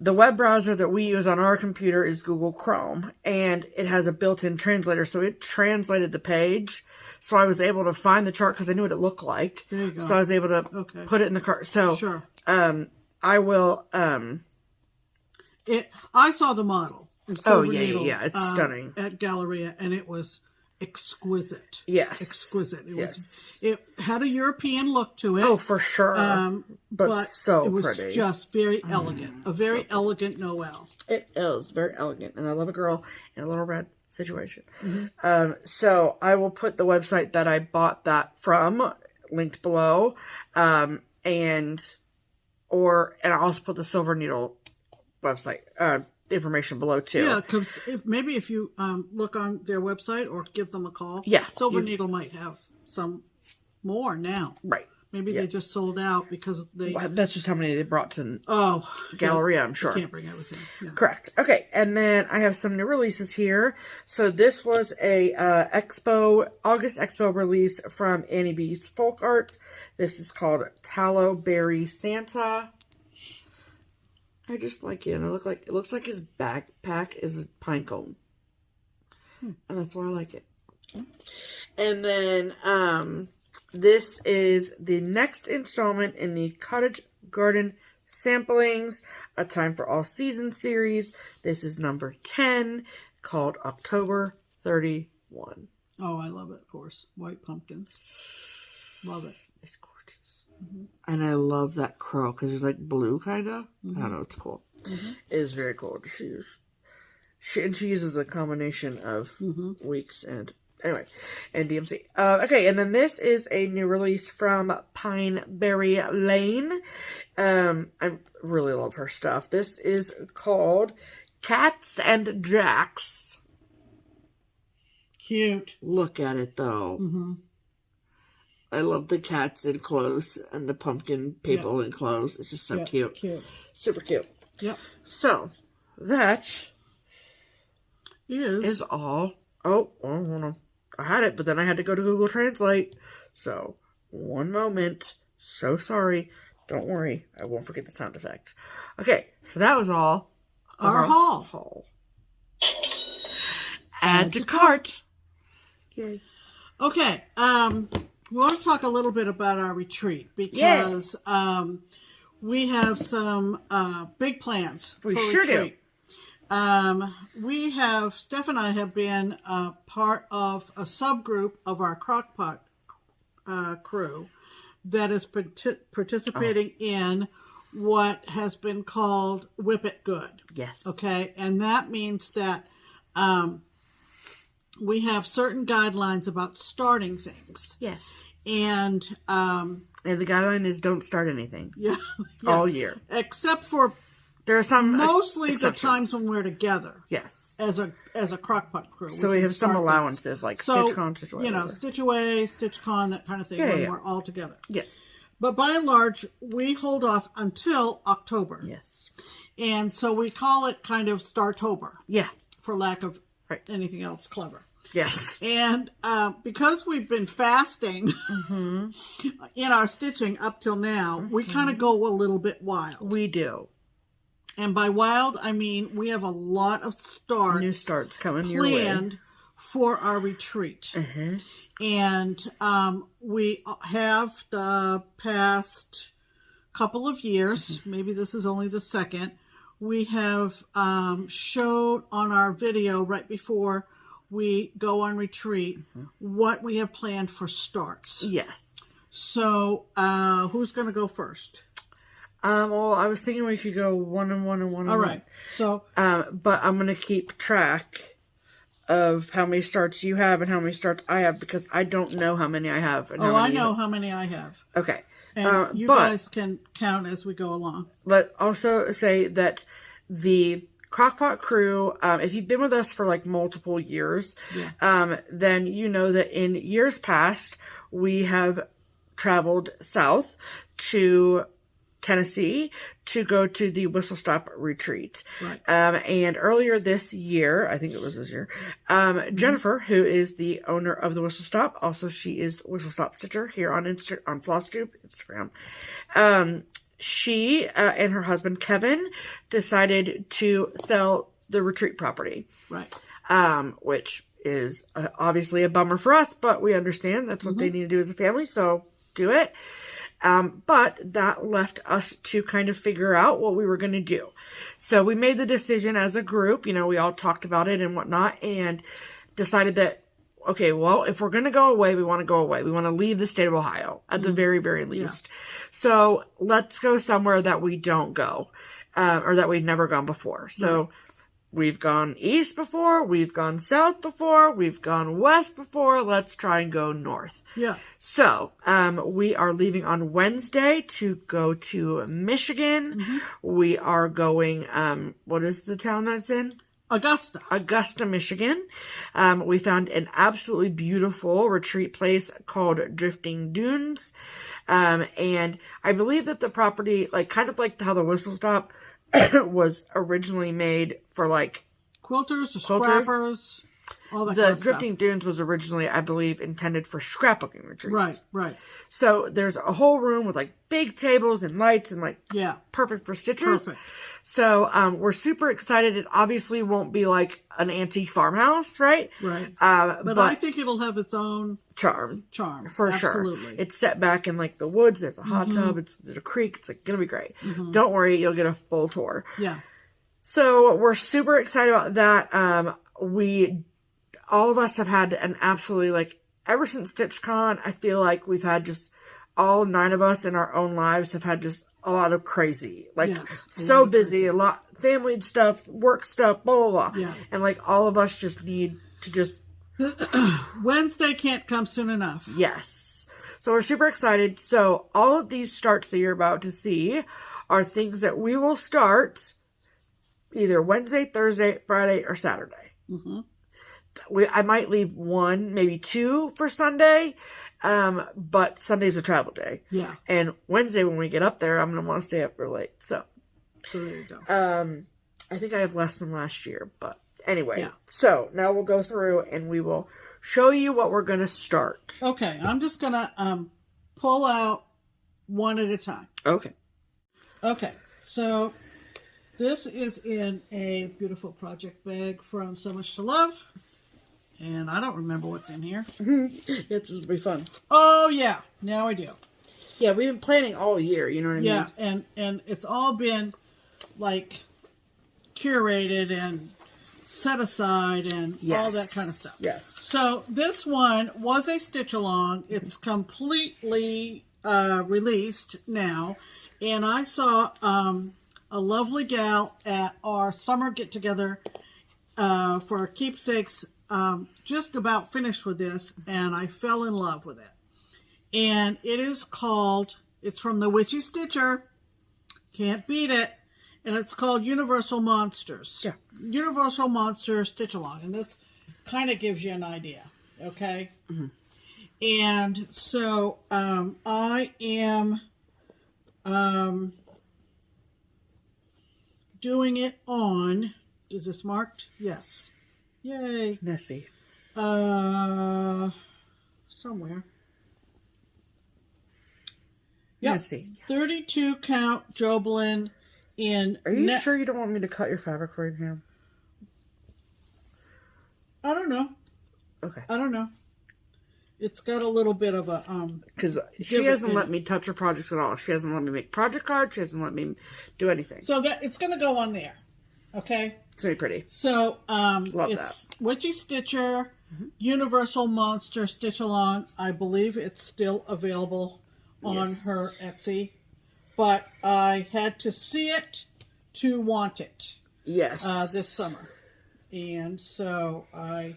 the web browser that we use on our computer is Google Chrome, and it has a built-in translator, so it translated the page. So I was able to find the chart because I knew what it looked like. There you go. So I was able to put it in the cart. So sure. I will I saw the model. Needle, it's stunning at Galleria, and it was exquisite. Yes, exquisite. It had a European look to it. Oh, for sure. But so it was pretty. Just very elegant. A very elegant Noel. It is very elegant, and I love a girl in a little red situation. So I will put the website that I bought that from linked below, and I'll also put the Silver Needle website information below too. Yeah, because if you look on their website or give them a call, Silver Needle might have some more now. Right. Maybe they just sold out because they... Well, that's just how many they brought to Galleria, I'm sure. You can't bring everything. Yeah. Correct. Okay, and then I have some new releases here. So this was a August Expo release from Annie B's Folk Art. This is called Tallow Berry Santa. I just like it. It looks like his backpack is a pine cone. And that's why I like it. And then this is the next installment in the Cottage Garden Samplings, A Time for All Seasons series. This is number 10, called October 31. Oh, I love it, of course. White pumpkins. Love it. It's gorgeous. And I love that crow because it's like blue, kind of. I don't know. It's cool. It is very cool to use. She uses a combination of weeks and DMC. Okay, and then this is a new release from Pineberry Lane. I really love her stuff. This is called Cats and Jacks. Cute. Look at it, though. I love the cats in clothes and the pumpkin people in clothes. It's just so cute. Super cute. Yep. So, that is all. Oh, hold on. I had it, but then I had to go to Google Translate. So, one moment. So sorry. Don't worry. I won't forget the sound effects. Okay, so that was all. Our haul. Add to cart. Yay. Okay. We want to talk a little bit about our retreat because we have some big plans for retreat. Steph and I have been part of a subgroup of our Crockpot crew that is participating in what has been called Whip It Good. Yes. Okay, and that means that we have certain guidelines about starting things. Yes. And the guideline is don't start anything. Yeah. All year. Except for there are some mostly the times when we're together. Yes. As a Crockpot crew. So we have some allowances like Sitchcon, Stitch Away. Stitch Away, Sitchcon, that kind of thing when we're all together. Yes. But by and large, we hold off until October. Yes. And so we call it kind of Startober. Yeah. For lack of anything else clever. Yes. And because we've been fasting in our stitching up till now, we kind of go a little bit wild. We do. And by wild, I mean we have a lot of new starts coming planned for our retreat. And we have the past couple of years, maybe this is only the second, we have showed on our video right before we go on retreat what we have planned for starts. Yes. So who's going to go first? Well, I was thinking we could go 1 and 1 and 1 and 1. All right. So, but I'm going to keep track of how many starts you have and how many starts I have because I don't know how many I have. And I know how many I have. Okay. And you guys can count as we go along. But also say that the Crockpot Crew, if you've been with us for like multiple years, then you know that in years past, we have traveled south to Tennessee to go to the Whistle Stop retreat. Right. And earlier this year, I think it was this year, Jennifer, who is the owner of the Whistle Stop, also she is Whistle Stop Stitcher here on on FlossTube Instagram. She and her husband Kevin decided to sell the retreat property. Right. Which is obviously a bummer for us, but we understand that's what they need to do as a family, so do it. But that left us to kind of figure out what we were going to do. So we made the decision as a group, you know, we all talked about it and whatnot, and decided that, okay, well, if we're going to go away, we want to go away. We want to leave the state of Ohio at the very, very least. Yeah. So let's go somewhere that we don't go, or that we've never gone before. So we've gone east before, we've gone south before, we've gone west before. Let's try and go north. Yeah. So, we are leaving on Wednesday to go to Michigan. We are going, what is the town that it's in? Augusta, Michigan. We found an absolutely beautiful retreat place called Drifting Dunes. And I believe that the property, like, kind of like how the Whistle Stop was originally made for, like, quilters or scrappers, all that the kind of Drifting stuff. Dunes was originally, I believe, intended for scrapbooking retreats. Right. So there's a whole room with, like, big tables and lights and, like, perfect for stitchers. Perfect. So we're super excited. It obviously won't be like an antique farmhouse, right? Right. But I think it'll have its own charm. For Absolutely. sure. It's set back in, like, the woods. There's a hot tub. There's a creek. It's, like, gonna be great. Don't worry, you'll get a full tour. Yeah. So we're super excited about that. All of us have had an absolutely, like, ever since Sitchcon, I feel like we've had just, all 9 of us in our own lives have had just a lot of crazy, like, so busy, a lot, family stuff, work stuff, blah, blah, blah. Yeah. And, like, all of us just need to just... Wednesday can't come soon enough. Yes. So we're super excited. So all of these starts that you're about to see are things that we will start either Wednesday, Thursday, Friday, or Saturday. I might leave 1, maybe 2 for Sunday, but Sunday's a travel day. Yeah. And Wednesday when we get up there, I'm going to want to stay up real late. So there you go. I think I have less than last year, but anyway. Yeah. So now we'll go through and we will show you what we're going to start. Okay. I'm just going to pull out one at a time. Okay. Okay. So this is in a beautiful project bag from So Much to Love. And I don't remember what's in here. It's just be fun. Oh, yeah. Now I do. Yeah, we've been planning all year, you know what I mean? Yeah, and it's all been, like, curated and set aside and all that kind of stuff. Yes. So this one was a stitch-along. It's completely released now. And I saw a lovely gal at our summer get-together for Keepsakes, just about finished with this, and I fell in love with it. And it is called, it's from the Witchy Stitcher, can't beat it, and it's called Universal Monsters. Yeah. Universal Monster Stitch Along, and this kind of gives you an idea, okay? And so I am doing it on, is this marked? Yes. Yay. Let's see. Somewhere. Yep. Let's see. Yes. 32 count Joblin in... Are you sure you don't want me to cut your fabric right here? I don't know. Okay. I don't know. It's got a little bit of a... Because she hasn't let me touch her projects at all. She hasn't let me make project cards. She hasn't let me do anything. So that it's going to go on there. Okay? It's very pretty. So, Love it's that. Witchy Stitcher, Universal Monster Stitch Along. I believe it's still available on her Etsy. But I had to see it to want it. Yes. This summer. And so I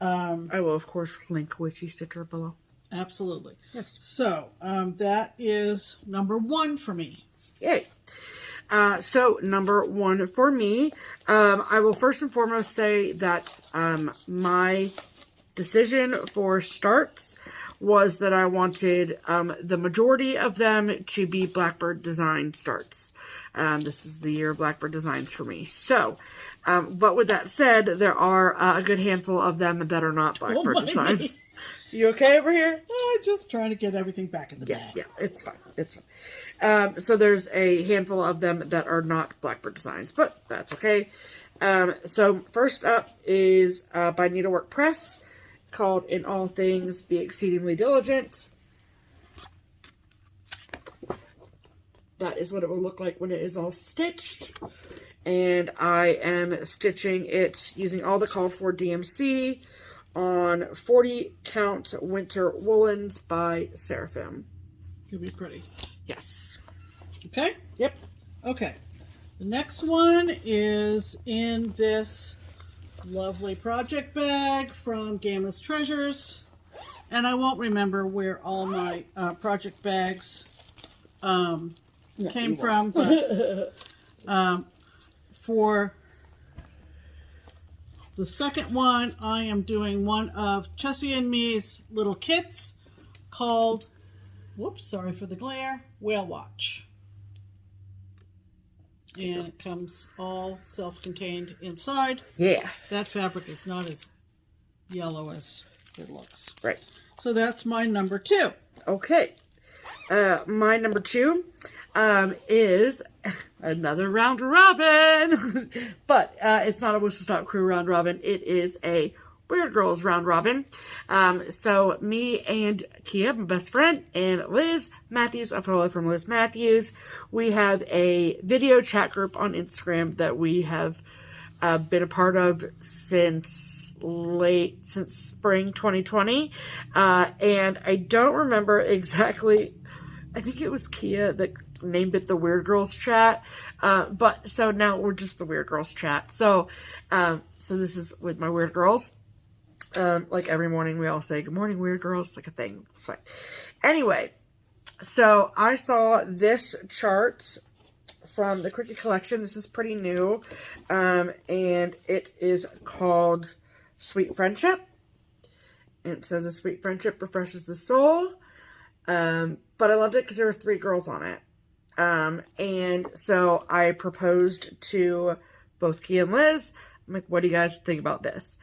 will, of course, link Witchy Stitcher below. Absolutely. Yes. So, that is number 1 for me. Yay. So number 1 for me, I will first and foremost say that my decision for starts was that I wanted the majority of them to be Blackbird design starts. This is the year of Blackbird designs for me. So, but with that said, there are a good handful of them that are not Blackbird designs. You okay over here? Just trying to get everything back in the bag. Yeah, it's fine. It's fine. So there's a handful of them that are not Blackbird designs, but that's okay. So first up is by Needlework Press, called In All Things Be Exceedingly Diligent. That is what it will look like when it is all stitched. And I am stitching it using all the called for DMC on 40 count winter woolens by Seraphim. It'll be pretty. Yes. Okay? Yep. Okay. The next one is in this lovely project bag from Gamma's Treasures. And I won't remember where all my project bags came from, but for the second one, I am doing one of Chessie and me's little kits called, whoops, sorry for the glare, Whale Watch. And it comes all self-contained inside. Yeah. That fabric is not as yellow as it looks. Right. So that's my number 2. Okay. My number 2 is another round robin. But it's not a Whistle Stop Crew round robin. It is a Weird Girls round robin. So me and Kia, my best friend, and Liz Matthews, a follow from Liz Matthews, we have a video chat group on Instagram that we have been a part of since spring 2020. And I don't remember exactly, I think it was Kia that named it the Weird Girls chat. But so now we're just the Weird Girls chat. So this is with my Weird Girls. Like every morning we all say, good morning, Weird Girls, like a thing. So, anyway, so I saw this chart from the Cricut collection. This is pretty new. And it is called Sweet Friendship. And it says a sweet friendship refreshes the soul. But I loved it because there were 3 girls on it. And so I proposed to both Kia and Liz. I'm like, what do you guys think about this?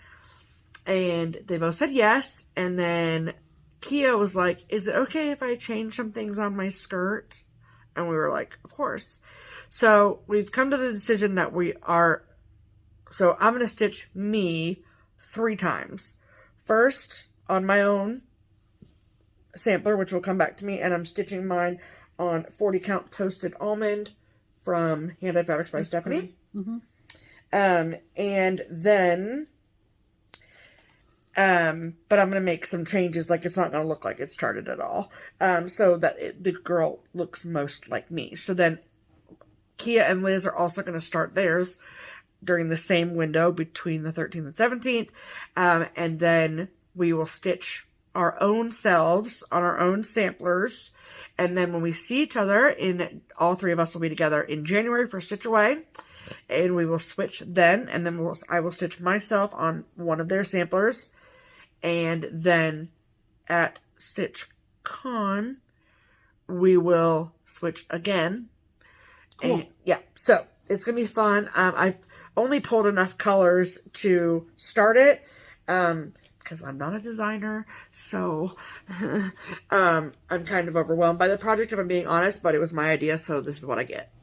And they both said yes. And then Kia was like, is it okay if I change some things on my skirt? And we were like, of course. So we've come to the decision that so I'm going to stitch me 3 times. First, on my own sampler, which will come back to me. And I'm stitching mine on 40 count toasted almond from Hand Dyed Fabrics by Stephanie. Mm-hmm. And then... but I'm going to make some changes. Like, it's not going to look like it's charted at all. So that the girl looks most like me. So then Kia and Liz are also going to start theirs during the same window between the 13th and 17th. And then we will stitch our own selves on our own samplers. And then when we see each other, all 3 of us will be together in January for Stitch Away. And we will switch then. And then I will stitch myself on one of their samplers. And then at Sitchcon, we will switch again. Cool. And yeah, so it's going to be fun. I've only pulled enough colors to start it. Because I'm not a designer. So I'm kind of overwhelmed by the project, if I'm being honest. But it was my idea, so this is what I get.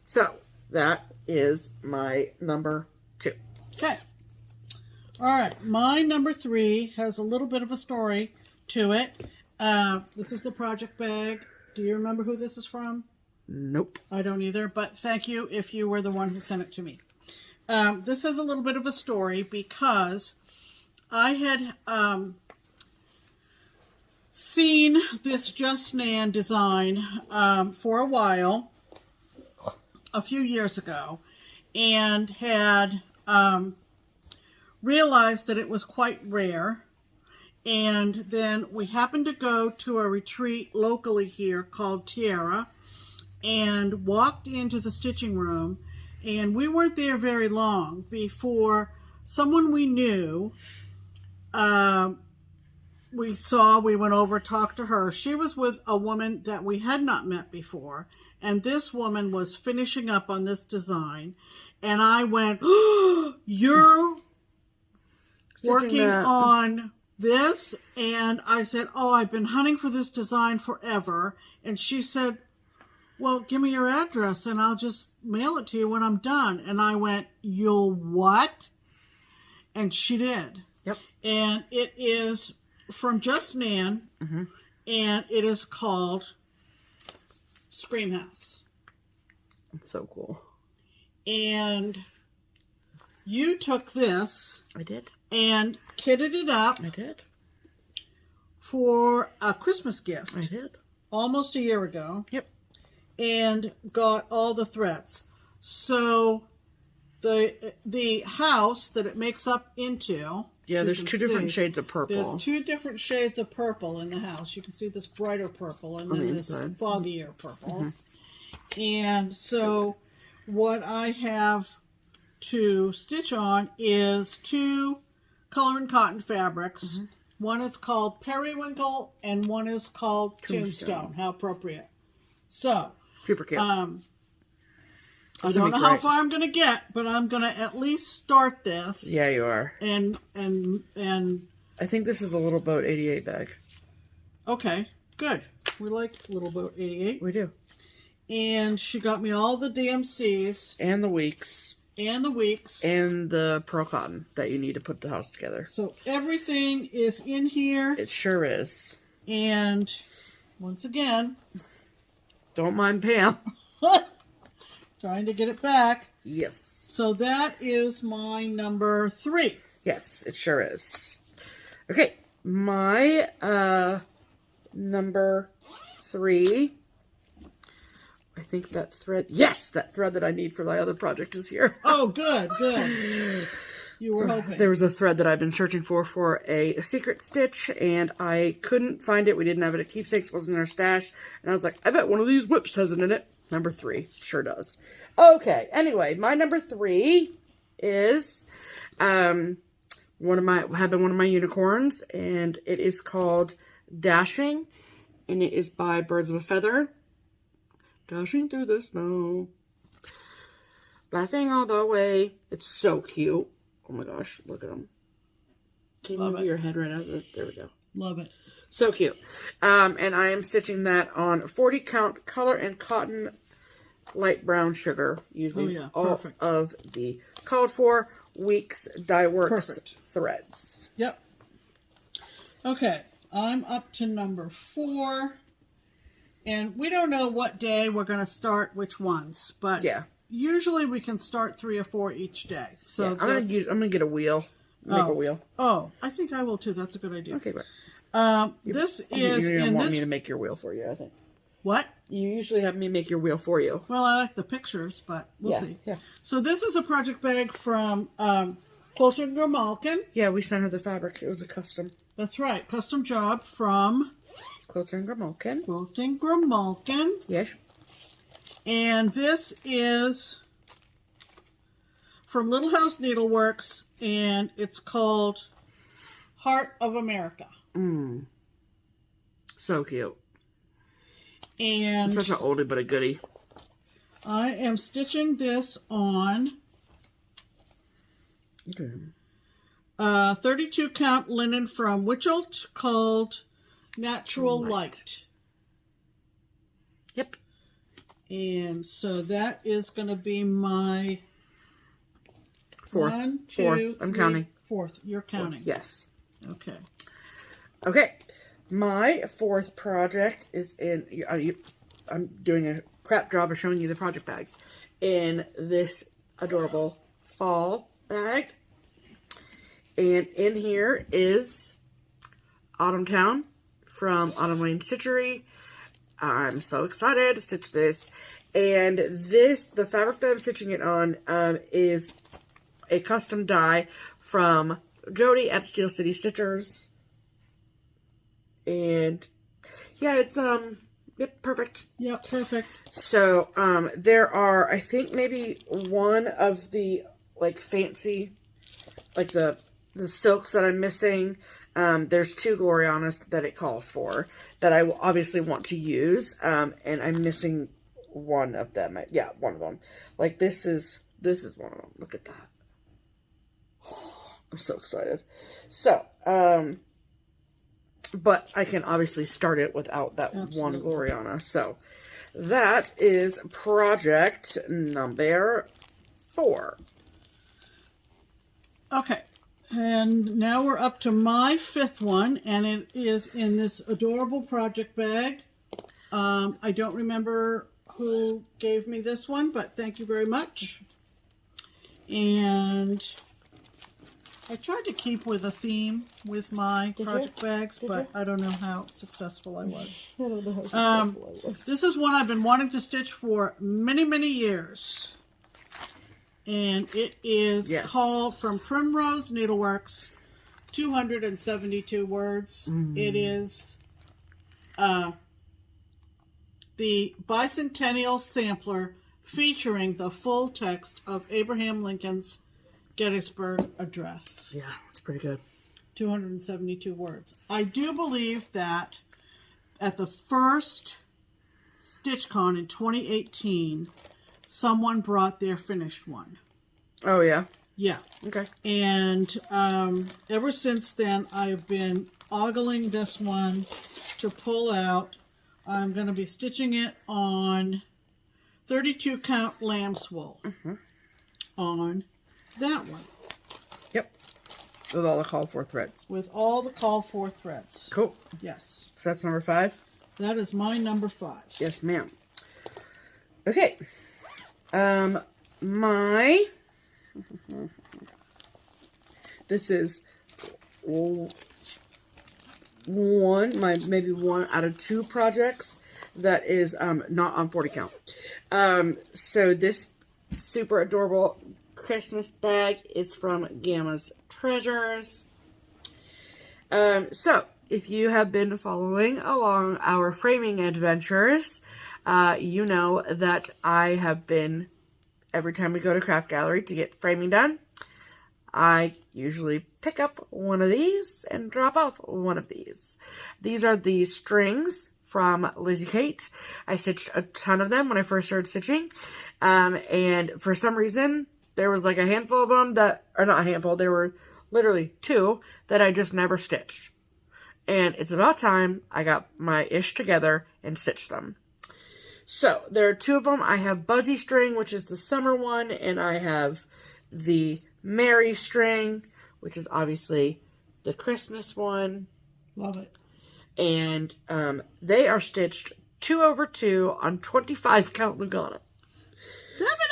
So that is my number 2. Okay. All right. My number 3 has a little bit of a story to it. This is the project bag. Do you remember who this is from? Nope. I don't either, but thank you if you were the one who sent it to me. This has a little bit of a story because I had seen this Just Nan design for a while, a few years ago, and had realized that it was quite rare. And then we happened to go to a retreat locally here called Tierra and walked into the stitching room, and we weren't there very long before someone we knew we went over, talked to her. She was with a woman that we had not met before. And this woman was finishing up on this design. And I went, oh, you're working on this? And I said, oh, I've been hunting for this design forever. And she said, well, give me your address and I'll just mail it to you when I'm done. And I went, you'll what? And she did. Yep. And it is from Just Nan. Mm-hmm. And it is called Scream House. It's so cool. And you took this. I did. And kitted it up. I did. For a Christmas gift. I did. Almost a year ago. Yep. And got all the threads. So the house that it makes up into. Yeah, there's two different shades of purple. There's two different shades of purple in the house. You can see this brighter purple and then this foggier purple. Mm-hmm. And so what I have to stitch on is two color and cotton fabrics. Mm-hmm. One is called Periwinkle and one is called Tombstone. How appropriate. So super cute. I don't know how far I'm going to get, but I'm going to at least start this. Yeah, you are. And I think this is a Little Boat 88 bag. Okay, good. We like Little Boat 88. We do. And she got me all the DMCs. And the weeks. And the weeks. And the pearl cotton that you need to put the house together. So everything is in here. It sure is. And once again. Don't mind Pam. Trying to get it back. Yes. So that is my number 3. Yes, it sure is. Okay, my number 3. I think that thread. Yes, that thread that I need for my other project is here. Oh, good, good. You were hoping. There was a thread that I've been searching for a secret stitch, and I couldn't find it. We didn't have it at Keepsakes. It wasn't in our stash. And I was like, I bet one of these whips has it in it. Number 3. Sure does. Okay. Anyway, my number 3 is one of my unicorns, and it is called Dashing, and it is by Birds of a Feather. Dashing through the snow, laughing all the way. It's so cute. Oh my gosh, look at them. Can you move your head right out? There we go. Love it. So cute. And I am stitching that on 40 count color and cotton light brown sugar using all of the called for Weeks Dye Works threads. Yep. Okay, I'm up to number 4. And we don't know what day we're going to start which ones, but usually we can start 3 or 4 each day. So I'm gonna get a wheel. Make a wheel. Oh, I think I will too. That's a good idea. Okay, right. This is. You don't want me to make your wheel for you, I think. What? You usually have me make your wheel for you. Well, I like the pictures, but we'll see. Yeah. So this is a project bag from Quilter and Grimalkin. Yeah, we sent her the fabric. It was a custom. That's right, custom job from Quilter and Grimalkin. Quilter and Grimalkin. Yes. And this is from Little House Needleworks, and it's called Heart of America. So cute. And it's such an oldie but a goodie. I am stitching this on 32 count linen from Witchelt called Natural Light. Yep. And so that is going to be my fourth. I'm counting. 4th. You're counting. Yes. Okay. Okay. My 4th project is in. I'm doing a crap job of showing you the project bags in this adorable fall bag. And in here is Autumn Town from Autumn Lane Stitchery. I'm so excited to stitch this. And the fabric that I'm stitching it on is a custom dye from Jodi at Steel City Stitchers. And yeah, it's perfect. Yeah, perfect. So there are, I think, maybe one of the like fancy, like the the silks that I'm missing. There's 2 Glorianas that it calls for that I will obviously want to use. And I'm missing one of them. Yeah, one of them. Like this is one of them. Look at that. Oh, I'm so excited. So, but I can obviously start it without that one Gloriana. So that is project number 4. Okay. And now we're up to my 5th one, and it is in this adorable project bag. I don't remember who gave me this one, but thank you very much. And I tried to keep with a theme with my project bags, but I don't know how successful I was. I don't know how successful I was. This is one I've been wanting to stitch for many, many years. And it is called From Primrose Needleworks, 272 words. It is the Bicentennial Sampler featuring the full text of Abraham Lincoln's Gettysburg Address. Yeah, it's pretty good. 272 words. I do believe that at the first Sitchcon in 2018, someone brought their finished one. Oh, yeah? Yeah. Okay. And ever since then, I've been ogling this one to pull out. I'm going to be stitching it on 32 count lamb's wool. On that one. Yep. With all the call for threads. With all the call for threads. Cool. Yes. So that's number 5? That is my number 5. Yes, ma'am. Okay. My... This is maybe one out of 2 projects that is not on 40 count. So this super adorable Christmas bag is from Gamma's Treasures. So if you have been following along our framing adventures, you know that I have been, every time we go to Craft Gallery to get framing done, I usually pick up one of these and drop off one of these. These are the strings from Lizzie Kate. I stitched a ton of them when I first started stitching. And for some reason, there was like a handful of them that, or not a handful, there were literally 2 that I just never stitched. And it's about time I got my ish together and stitched them. So, there are 2 of them. I have Buzzy String, which is the summer one, and I have the Merry String, which is obviously the Christmas one. Love it. And they are stitched 2/2 on 25 count Lugana.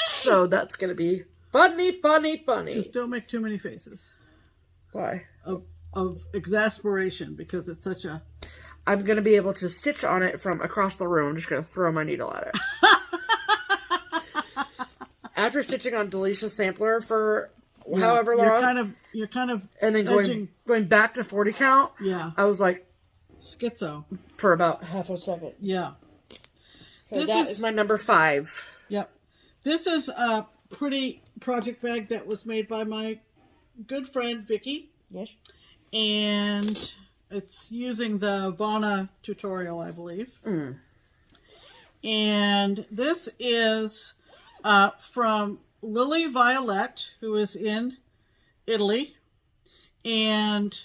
So, that's going to be funny, funny, funny. Just don't make too many faces. Why? Of exasperation, because it's such a... I'm going to be able to stitch on it from across the room. I'm just going to throw my needle at it. After stitching on Delicia Sampler for however long. You're kind of and then going back to 40 count. Yeah. I was like... Schizo. For about half a second. Yeah. So that is my number 5. Yep. This is a pretty project bag that was made by my good friend, Vikki. Yes. And... it's using the Vana tutorial, I believe. And this is from Lily Violet, who is in Italy. And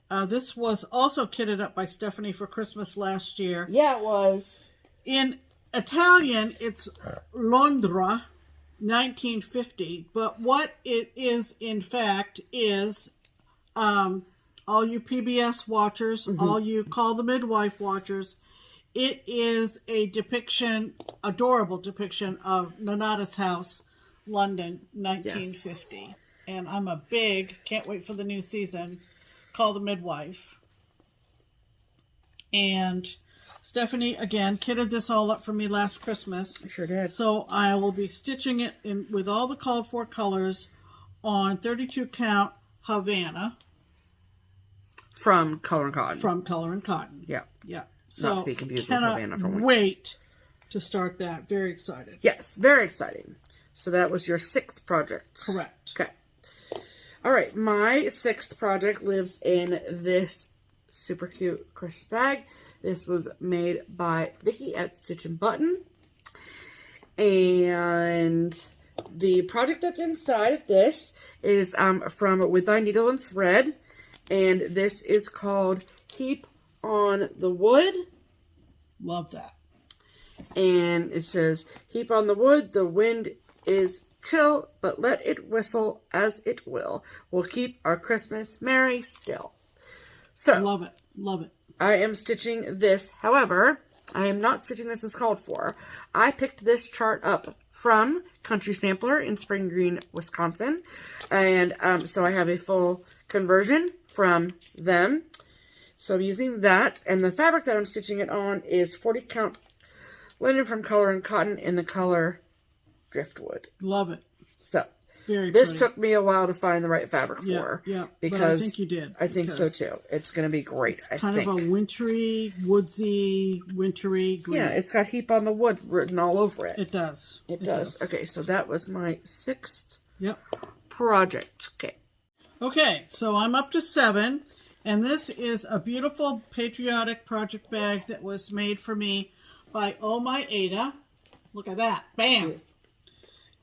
this was also kitted up by Stephanie for Christmas last year. Yeah, it was. In Italian, it's Londra, 1950. But what it is, in fact, is... all you PBS watchers, all you Call the Midwife watchers, it is a depiction, adorable depiction of Nonnatus House, London, 1950. Yes. And I'm a big, can't wait for the new season, Call the Midwife. And Stephanie, again, kitted this all up for me last Christmas. I sure did. So I will be stitching it in with all the called for colors on 32 count Havana. From Color and Cotton. From Color and Cotton. Yeah. Yeah. So not to be confused with Havana from wait to start that. Very excited. Yes, very exciting. So that was your 6th project. Correct. Okay. All right, my 6th project lives in this super cute Christmas bag. This was made by Vikki at Stitch and Button. And the project that's inside of this is from With Thy Needle and Thread. And this is called Heap on the Wood. Love that. And it says, heap on the wood, the wind is chill, but let it whistle as it will. We'll keep our Christmas merry still. So, Love it. Love it. I am stitching this. However, I am not stitching this as called for. I picked this chart up from Country Sampler in Spring Green, Wisconsin. And so I have a full conversion from them. So I'm using that. And the fabric that I'm stitching it on is 40 count linen from Color and Cotton in the color Driftwood. Love it. So Very this pretty. took me a while to find the right fabric for. Yeah, because but I think you did. I think so too. It's going to be great. I Kind think. of a wintry, woodsy, wintry green. Yeah, it's got Heap on the Wood written all over it. It does. It does. Okay, so that was my 6th Yep. project. Okay. Okay, so I'm up to 7, and this is a beautiful patriotic project bag that was made for me by Oh My Ada. Look at that. Bam!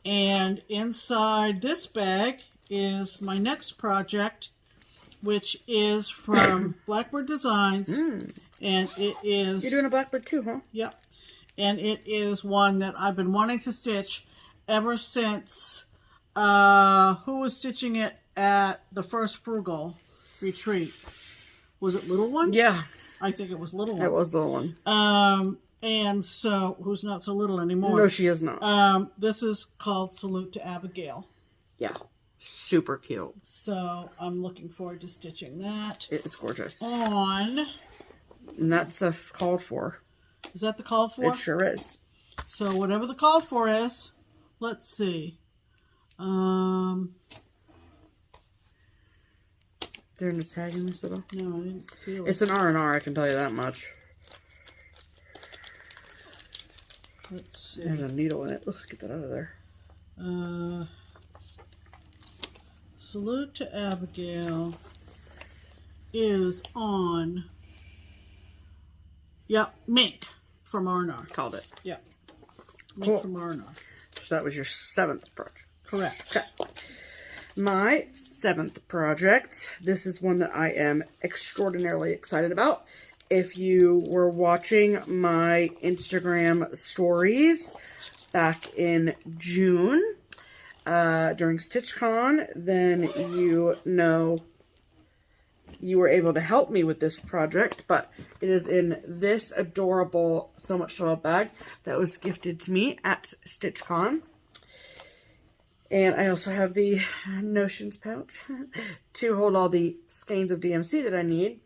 And inside this bag is my next project, which is from Blackbird Designs. And it is... You're doing a Blackbird too, huh? Yep. And it is one that I've been wanting to stitch ever since... who was stitching it at the first Frugal retreat? Was it Little One? Yeah. I think it was Little One. It was the one. And so, who's not so little anymore. No, she is not. This is called Salute to Abigail. Yeah. Super cute. So, I'm looking forward to stitching that. It is gorgeous. On. And that's called for. Is that the call for? It sure is. So, whatever the call for is, let's see. They're in the tag in this at all? No, I didn't feel it. It's an R&R, I can tell you that much. Let's see. There's a needle in it. Ugh, get that out of there. Salute to Abigail is on, Mink from R&R. Called it. Yep. Mink Cool. from R&R. So that was your 7th project. Correct. Okay. My 7th project. This is one that I am extraordinarily excited about. If you were watching my Instagram stories back in June during Sitchcon, then you know you were able to help me with this project, but it is in this adorable So Much Soil bag that was gifted to me at Sitchcon. And I also have the Notions pouch to hold all the skeins of DMC that I need.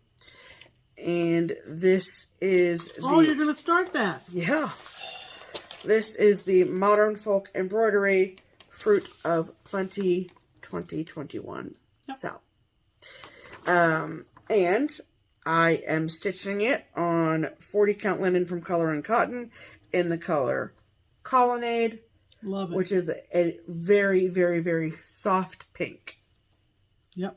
And this is the... Oh, you're going to start that. Yeah. This is the Modern Folk Embroidery Fruit of Plenty 2021 cell. And I am stitching it on 40 count linen from Color and Cotton in the color Colonnade. Love it. Which is a very, very, very soft pink. Yep.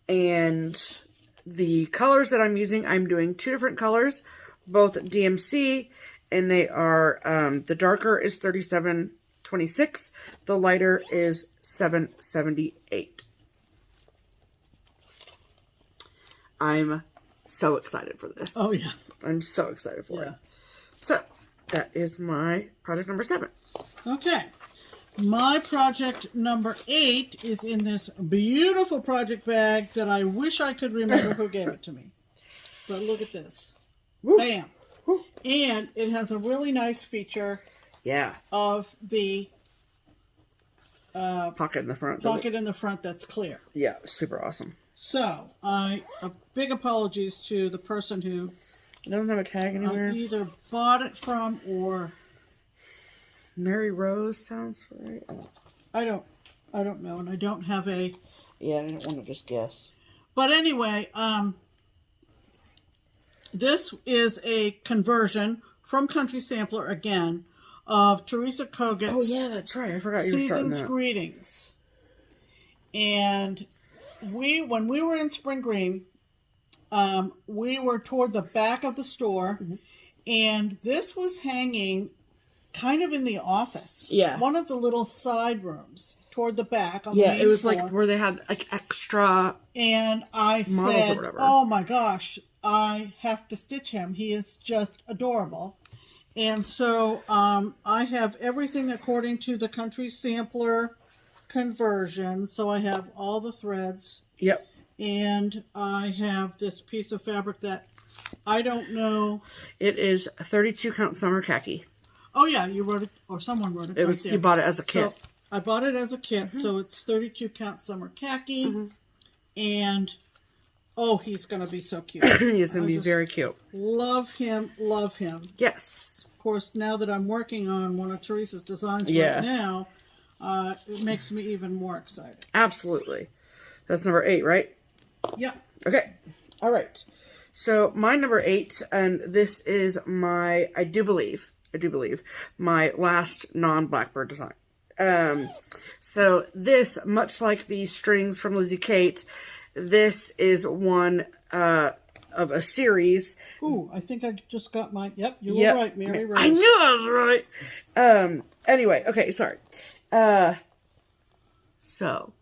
And the colors that I'm using, I'm doing 2 different colors, both DMC, and they are, the darker is 3726, the lighter is 778. I'm so excited for this. Oh, yeah. I'm so excited for Yeah. it. So, that is my project number 7. Okay. My project number 8 is in this beautiful project bag that I wish I could remember who gave it to me. But look at this. Woo. Bam. Woo. And it has a really nice feature Yeah. of the Pocket in the front. pocket in the front that's clear. Yeah, super awesome. So, a big apologies to the person who It doesn't have a tag anywhere. either bought it from or... Mary Rose sounds right. I don't know, and I don't have a... Yeah, I didn't want to just guess. But anyway, this is a conversion from Country Sampler again of Teresa Kogut's Oh yeah, that's right. I forgot you were starting Season's that. Greetings. And when we were in Spring Green, we were toward the back of the store, and this was hanging kind of in the office. Yeah. One of the little side rooms toward the back on the main it was floor. like where they had like extra and I said, oh my gosh, I have to stitch him. He is just adorable. And so I have everything according to the country sampler conversion. So I have all the threads. Yep. And I have this piece of fabric that I don't know. It is a 32 count summer khaki. Oh yeah, you wrote it, or someone wrote it. It was, you bought it as a kit. So I bought it as a kit, so it's 32 count summer khaki. And oh, he's going to be so cute. He's going to be very cute. Love him, love him. Yes. Of course, now that I'm working on one of Teresa's designs right now, it makes me even more excited. Absolutely. That's number 8, right? Yeah. Okay. All right. So my number 8, and this is my, I do believe, my last non-Blackbird design. So this, much like the strings from Lizzie Kate, this is one of a series. Ooh, I think I just got my, yep, you were right, Mary Rose. I knew I was right. Anyway, okay, sorry. So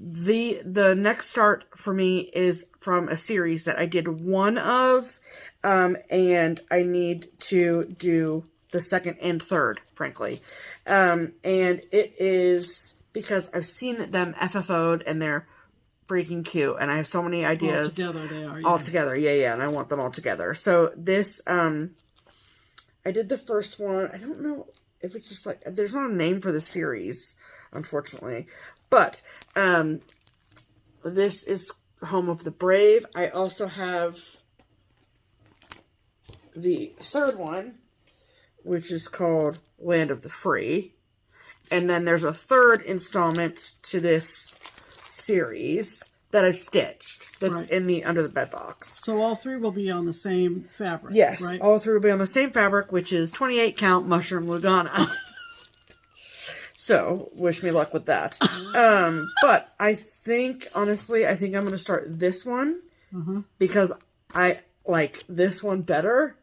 the next start for me is from a series that I did one of, and I need to do the second and third, frankly. And it is because I've seen them FFO'd and they're freaking cute, and I have so many ideas. All together they are. All together, yeah, and I want them all together. So this, I did the first one. I don't know if it's just like, there's not a name for the series, unfortunately. But this is Home of the Brave. I also have the third one, which is called Land of the Free. And then there's a third installment to this series that I've stitched that's in the under the bed box. So all three will be on the same fabric. Yes, right? all three will be on the same fabric, which is 28 count mushroom Lugana. So wish me luck with that. But I think, honestly, I think I'm going to start this one because I like this one better.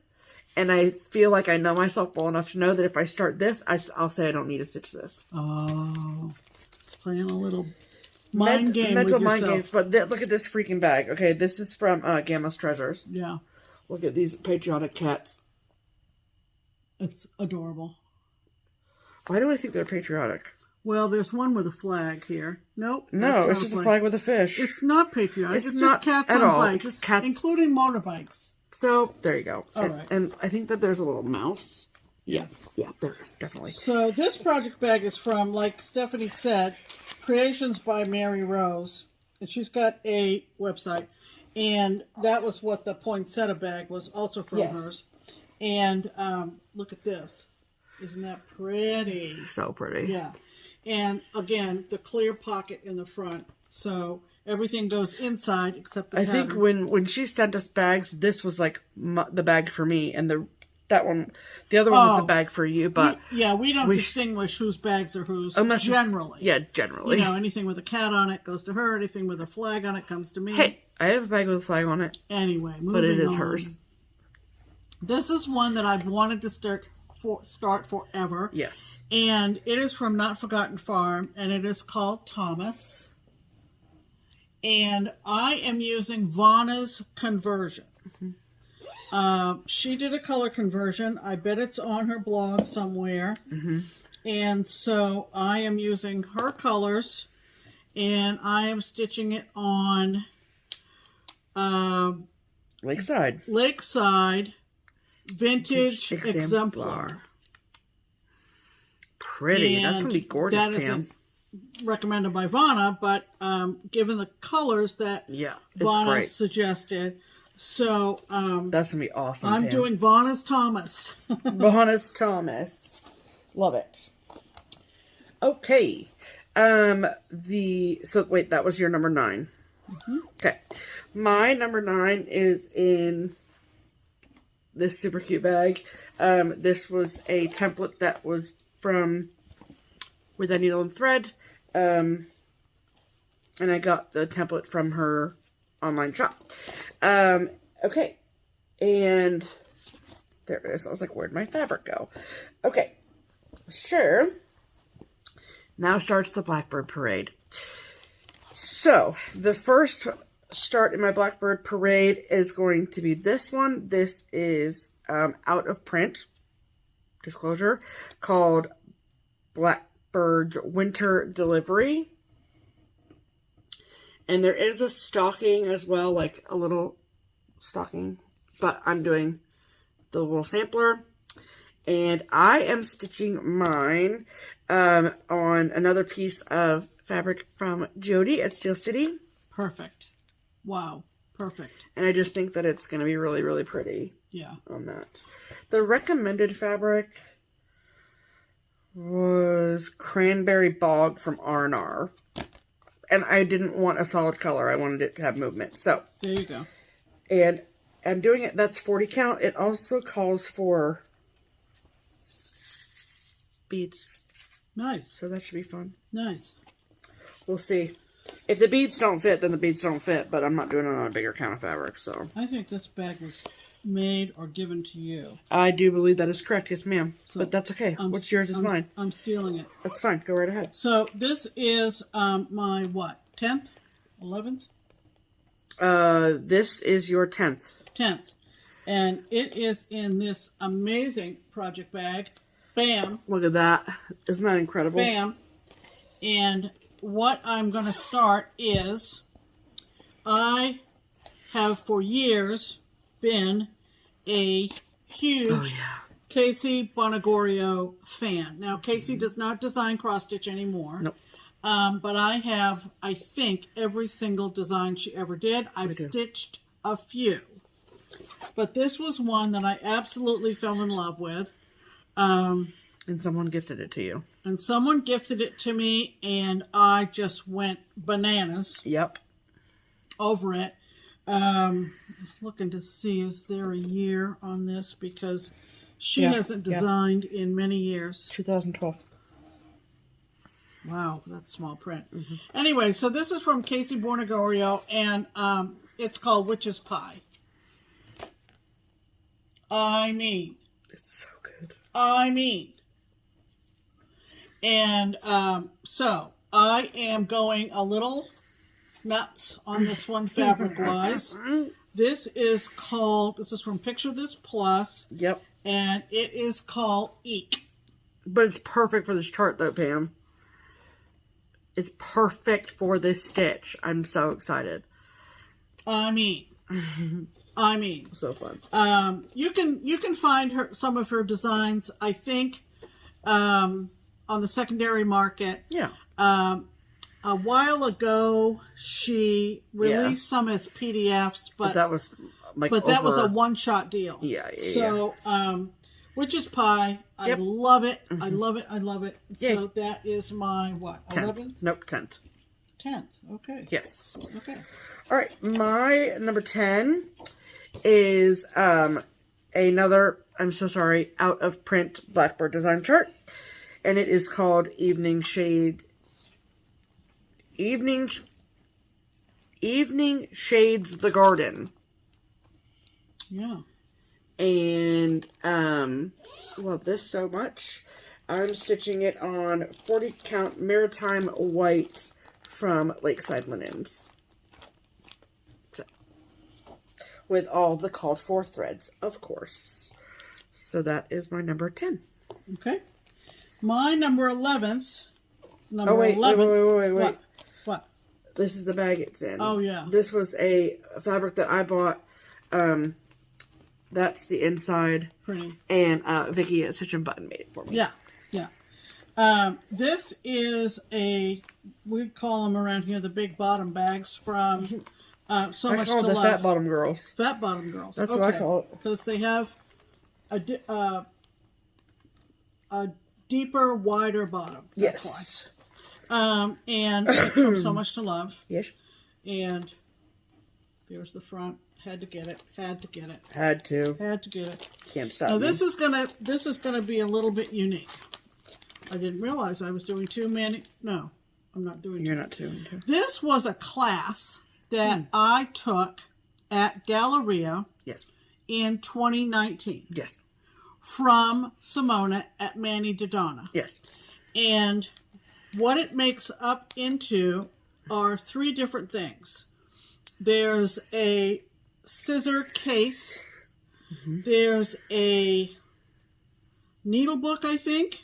And I feel like I know myself well enough to know that if I start this, I'll say I don't need to stitch this. Oh, playing a little mind game mental with mind yourself. games. But look at this freaking bag. Okay, this is from Gamma's Treasures. Yeah. Look at these patriotic cats. It's adorable. Why do I think they're patriotic? Well, there's one with a flag here. Nope. No, it's just a flag with a fish. It's not patriotic. It's not just cats at on all. bikes, It's just cats, including motorbikes. So there you go. All right. And I think that there's a little mouse. Yeah, there is definitely. So this project bag is from, like Stephanie said, Creations by Mary Rose, and she's got a website, and that was what the poinsettia bag was also from hers. And look at this. Isn't that pretty? So pretty. Yeah. And again, the clear pocket in the front. So everything goes inside except the think when she sent us bags, this was like the bag for me, and the other one was the bag for you. But we don't distinguish whose bags are whose. Generally. Generally. You know, anything with a cat on it goes to her. Anything with a flag on it comes to me. Hey, I have a bag with a flag on it. Anyway, moving but it is on. hers. This is one that I've wanted to start forever. Yes. And it is from Not Forgotten Farm, and it is called Thomas. And I am using Vanna's conversion. She did a color conversion. I bet it's on her blog somewhere. And so I am using her colors, and I am stitching it on Lakeside Vintage Exemplar. Pretty. That's going to be gorgeous, that Pam. Isn't recommended by Vanna, but given the colors that Vanna suggested, so that's going to be awesome, I'm Pam. doing Vanna's Thomas. Vanna's Thomas. Love it. Okay. So wait, that was your number 9. Okay. My number 9 is in this super cute bag. This was a template that was from With a Needle and Thread. And I got the template from her online shop. Okay. And there it is. I was like, where'd my fabric go? Okay. Sure. Now starts the Blackbird Parade. So, the first start in my Blackbird Parade is going to be this one. This is out of print, disclosure, called Blackbird's Winter Delivery. And there is a stocking as well, like a little stocking, but I'm doing the little sampler. And I am stitching mine on another piece of fabric from Jodi at Steel City. Perfect. Wow. Perfect. And I just think that it's going to be really, really pretty. Yeah. On that. The recommended fabric was Cranberry Bog from R&R. And I didn't want a solid color. I wanted it to have movement. So. There you go. And I'm doing it. That's 40 count. It also calls for beads. Nice. So that should be fun. Nice. We'll see. If the beads don't fit, then the beads don't fit. But I'm not doing it on a bigger count of fabric. So I think this bag was made or given to you. I do believe that is correct. Yes, ma'am. So but that's okay. What's yours is mine. I'm stealing it. That's fine. Go right ahead. So this is my what? 10th? 11th? This is your 10th. 10th. And it is in this amazing project bag. Bam. Look at that. Isn't that incredible? Bam. And what I'm going to start is I have for years been a huge Casey Bonagorio fan. Now, Casey does not design cross-stitch anymore. Nope. But I have, I think, every single design she ever did. I've stitched a few. But this was one that I absolutely fell in love with. And someone gifted it to you. And someone gifted it to me, and I just went bananas. Yep. Over it. I was looking to see, is there a year on this? Because she hasn't designed in many years. 2012. Wow, that's small print. Anyway, so this is from Casey Bonagorio, and it's called Witch's Pie. I mean. It's so good. I mean. And so I am going a little nuts on this one fabric-wise. This is from Picture This Plus. Yep. And it is called Eek. But it's perfect for this chart, though, Pam. It's perfect for this stitch. I'm so excited. I mean. So fun. You can find some of her designs, I think, on the secondary market. Yeah. A while ago, she released some as PDFs, but that was was a one-shot deal. Yeah. So, Witch's Pie, I love it. I love it. I love it. Yay. So that is my what? 11th? Nope, 10th. 10th. Okay. Yes. Okay. All right, my number 10 is another, I'm so sorry, out of print Blackbird design chart, and it is called Evening Shades the Garden. Yeah. And love this so much. I'm stitching it on 40 count Maritime White from Lakeside Linens. With all the called for threads, of course. So that is my number 10. Okay. My number 11th. Wait. What? This is the bag it's in. Oh, yeah. This was a fabric that I bought. That's the inside. Pretty. And Vikki at Stitch and Button made it for me. Yeah. This is we call them around here the big bottom bags from So Much to Love. I call the Fat Bottom Girls. Fat Bottom Girls. That's what I call it. Because they have a deeper, wider bottom. That's yes. why. And it's from So Much to Love. Yes. And here's the front. Had to get it. Had to get it. Had to get it. Can't stop. Now me. this is gonna be a little bit unique. I didn't realize I was doing too many. No, I'm not doing You're two. not doing two. This was a class that I took at Galleria Yes. in 2019 Yes. from Simona at Manny Dodonna. Yes. And what it makes up into are 3 different things. There's a scissor case. There's a needle book, I think.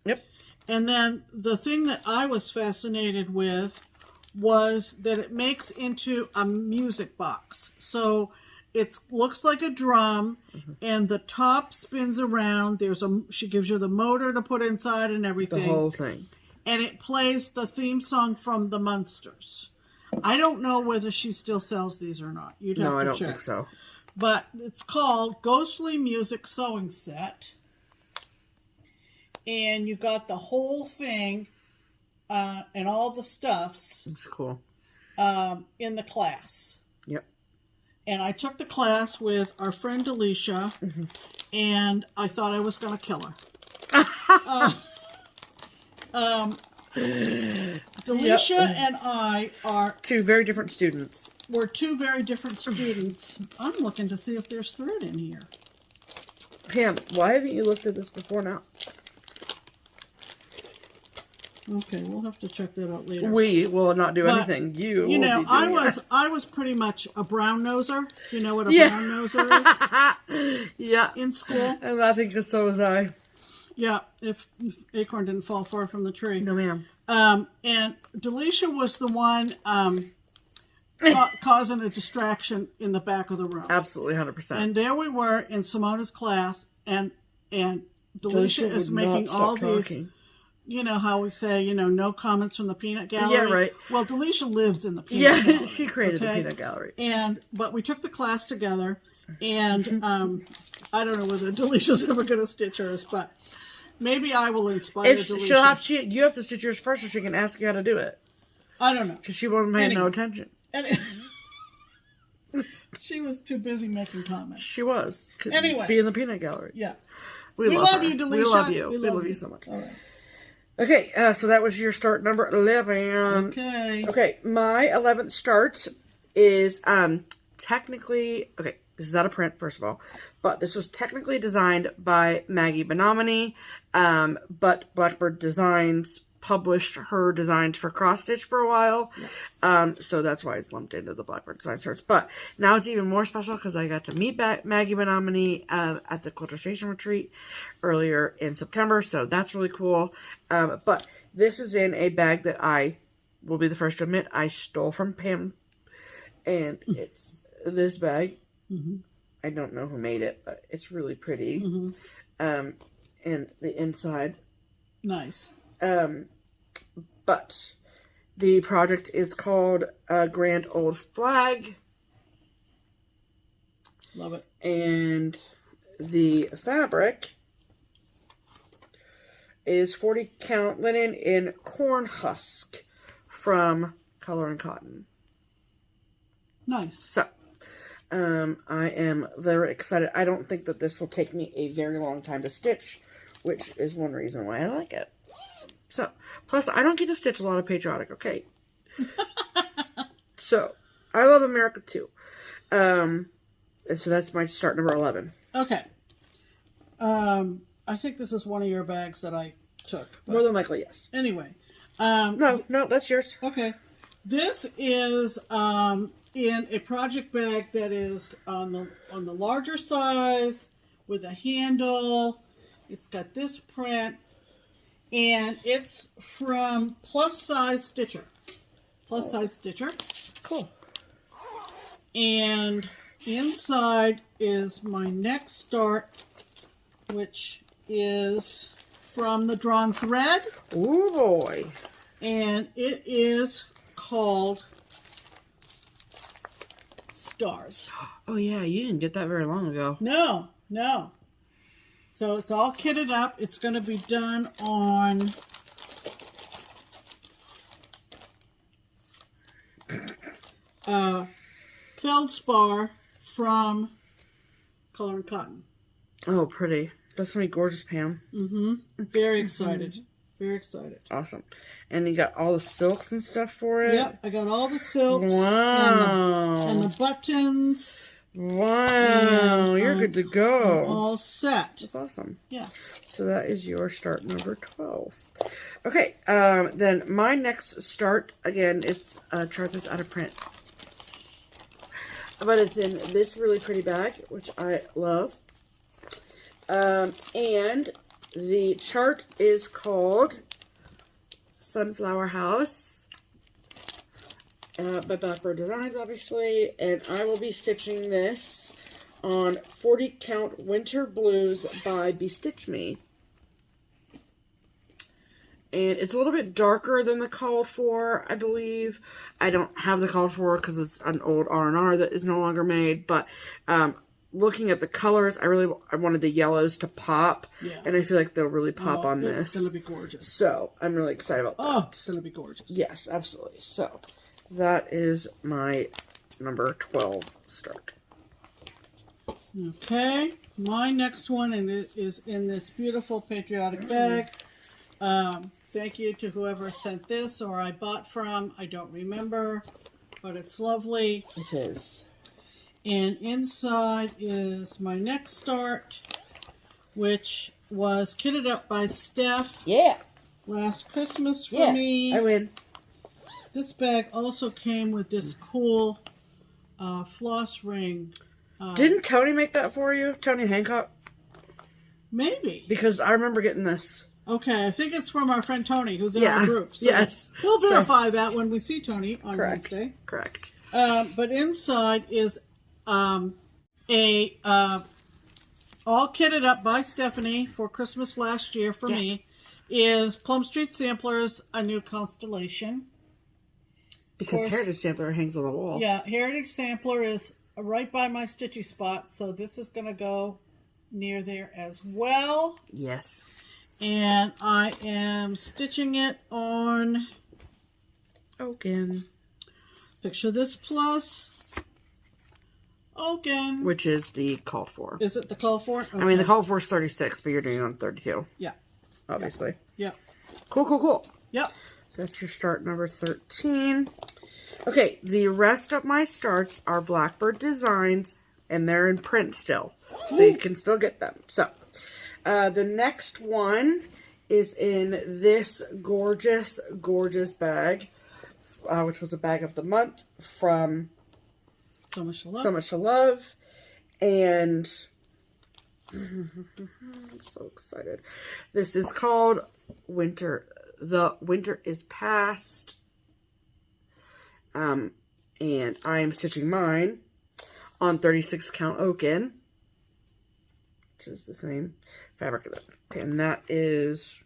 Yep. And then the thing that I was fascinated with was that it makes into a music box. So it looks like a drum, and the top spins around. She gives you the motor to put inside and everything. The whole thing. And it plays the theme song from the Munsters. I don't know whether she still sells these or not. You'd have to check. No, I don't think so. But it's called Ghostly Music Sewing Set. And you got the whole thing and all the stuffs It's cool. in the class. Yep. And I took the class with our friend Delicia, and I thought I was going to kill her. Delicia and I are 2 very different students. we're 2 very different students. I'm looking to see if there's thread in here. Pam, why haven't you looked at this before now? Okay, we'll have to check that out later. We will not do But, anything. You You will know, be doing it. I was pretty much a brown noser. If you know what a brown noser is Yeah. in school. And I think so was I. Yeah, if acorn didn't fall far from the tree. No, ma'am. And Delicia was the one causing a distraction in the back of the room. Absolutely, 100%. And there we were in Simona's class, and Delicia is making all these. You know how we say, no comments from the peanut gallery? Yeah, right. Well, Delicia lives in the peanut gallery. She created the peanut gallery. But we took the class together, and I don't know whether Delicia's ever going to stitch hers, but maybe I will inspire Delicia. You have to stitch yours first so she can ask you how to do it. I don't know. Because she wasn't paying no attention. And she was too busy making comments. She was. Anyway. Be in the peanut gallery. Yeah. We love you, her. Delicia. We love you. We love you so much. All right. Okay, so that was your start number 11. Okay. Okay, my 11th start is technically, okay, this is out of print, first of all, but this was technically designed by Maggie Benomini, but Blackbird Designs published her designs for cross stitch for a while, so that's why it's lumped into the Blackbird Design starts. But now it's even more special because I got to meet Maggie Benomini at the Quilter Station Retreat earlier in September, so that's really cool. But this is in a bag that I will be the first to admit I stole from Pam, and it's this bag. I don't know who made it, but it's really pretty. And the inside, nice. But the project is called Grand Old Flag. Love it. And the fabric is 40 count linen in corn husk from Color and Cotton. Nice. So, I am very excited. I don't think that this will take me a very long time to stitch, which is one reason why I like it. So, plus I don't get to stitch a lot of patriotic, okay? So, I love America too. And so that's my start number 11. Okay. I think this is one of your bags that I took. More than likely, yes. Anyway. No, that's yours. Okay. This is in a project bag that is on the larger size with a handle. It's got this print. And it's from Plus Size Stitcher. Plus Size Stitcher. Cool. And inside is my next start, which is from the Drawn Thread. Ooh, boy. And it is called Stars. Oh, yeah, you didn't get that very long ago. No. So it's all kitted up. It's going to be done on feldspar from Color and Cotton. Oh, pretty. That's going to be gorgeous, Pam. Very excited. Very excited. Awesome. And you got all the silks and stuff for it? Yep, I got all the silks. Wow. And the buttons. Wow. And, you're good to go. All set. That's awesome. Yeah. So that is your start number 12. Okay, then my next start, again, it's a chart that's out of print. But it's in this really pretty bag, which I love. And the chart is called Sunflower House by Blackbird Designs, obviously. And I will be stitching this on 40 Count Winter Blues by Bestitch Me. And it's a little bit darker than the called for, I believe. I don't have the called for because it's an old R&R that is no longer made. But looking at the colors, I wanted the yellows to pop. Yeah. And I feel like they'll really pop on this. It's going to be gorgeous. So I'm really excited about that. Oh, it's going to be gorgeous. Yes, absolutely. So that is my number 12 start. Okay. My next one is in this beautiful patriotic bag. Thank you to whoever sent this or I bought from. I don't remember, but it's lovely. It is. And inside is my next start, which was kitted up by Steph. Yeah. Last Christmas for me. I win. This bag also came with this cool floss ring. Didn't Tony make that for you? Tony Hancock? Maybe. Because I remember getting this. Okay, I think it's from our friend Tony, who's in our group. So yes. We'll verify that when we see Tony on Wednesday. Correct. But inside is all kitted up by Stephanie for Christmas last year for me, is Plum Street Samplers, A New Constellation. Because Heritage Sampler hangs on the wall. Yeah, Heritage Sampler is right by my stitchy spot, so this is going to go near there as well. Yes. And I am stitching it on Oaken. Picture this plus Oaken. Which is the called for. Is it the call for? Okay. I mean, the called for is 36, but you're doing it on 32. Yeah. Obviously. Yeah. Cool, cool, cool. Yep. That's your start number 13. Okay, the rest of my starts are Blackbird Designs, and they're in print still. So you can still get them. So, the next one is in this gorgeous, gorgeous bag, which was a bag of the month from So Much to Love. So Much to Love. And I'm so excited. This is called Winter. The Winter is Past. And I am stitching mine on 36 count Oaken, which is the same fabric. And that is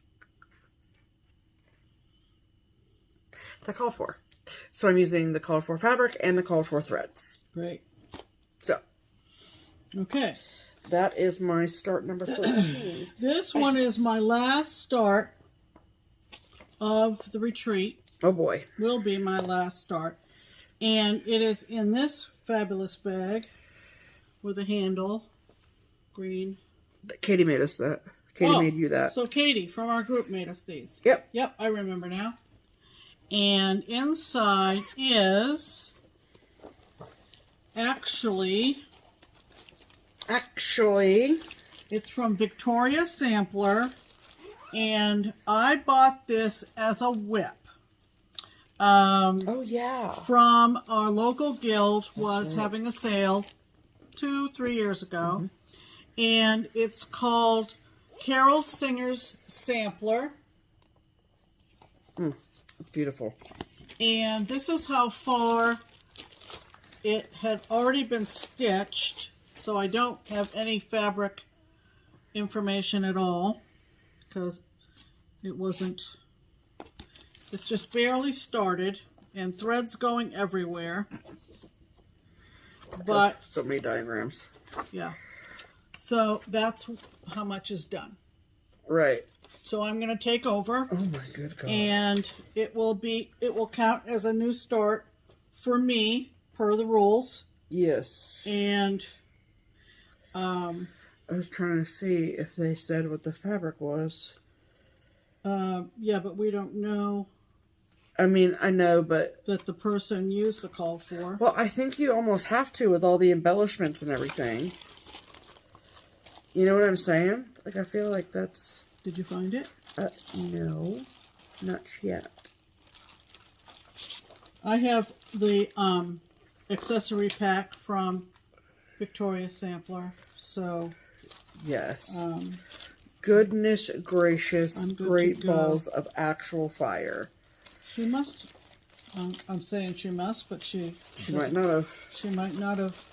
the call for. So I'm using the call for fabric and the call for threads. Great. So. Okay. That is my start number 13. This one is my last start of the retreat. Oh boy. Will be my last start. And it is in this fabulous bag with a handle. Green. Katie made us that. Katie made you that. So Katie from our group made us these. Yep. Yep, I remember now. And inside is actually it's from Victoria Sampler, and I bought this as a whip. Oh yeah. From our local guild was having a sale 2-3 years ago, and it's called Carol Singer's Sampler. It's beautiful. And this is how far it had already been stitched, so I don't have any fabric information at all because it wasn't, it's just barely started and threads going everywhere. But so many diagrams. Yeah. So that's how much is done. Right. So I'm going to take over. Oh my good God. And it will count as a new start for me per the rules. Yes. And I was trying to see if they said what the fabric was. Yeah, but we don't know I mean, I know, but... that the person used the called for. Well, I think you almost have to with all the embellishments and everything. You know what I'm saying? Like, I feel like that's... Did you find it? No. Not yet. I have the accessory pack from Victoria's Sampler, so... Yes. Goodness gracious, great balls of actual fire. She must... I'm saying she must, but she might not have. She might not have...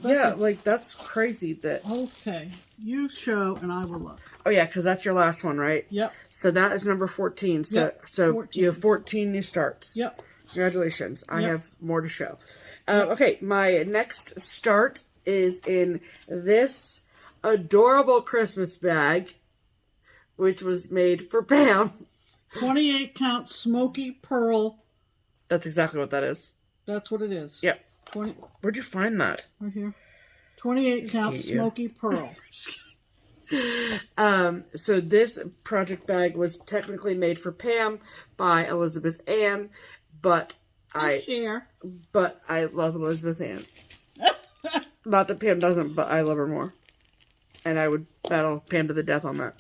Yeah, like, that's crazy that... Okay. You show, and I will look. Oh, yeah, because that's your last one, right? Yep. So that is number 14. So, Yep, so 14. you have 14 new starts. Yep. Congratulations. I Yep. have more to show. Okay, my next start is in this adorable Christmas bag, which was made for Pam. 28 count smoky pearl. That's exactly what that is. That's what it is. Yep. 20, Where'd you find that? right here. 28 count smoky pearl. So this project bag was technically made for Pam by Elizabeth Ann, but I love Elizabeth Ann. Not that Pam doesn't, but I love her more. And I would battle Pam to the death on that.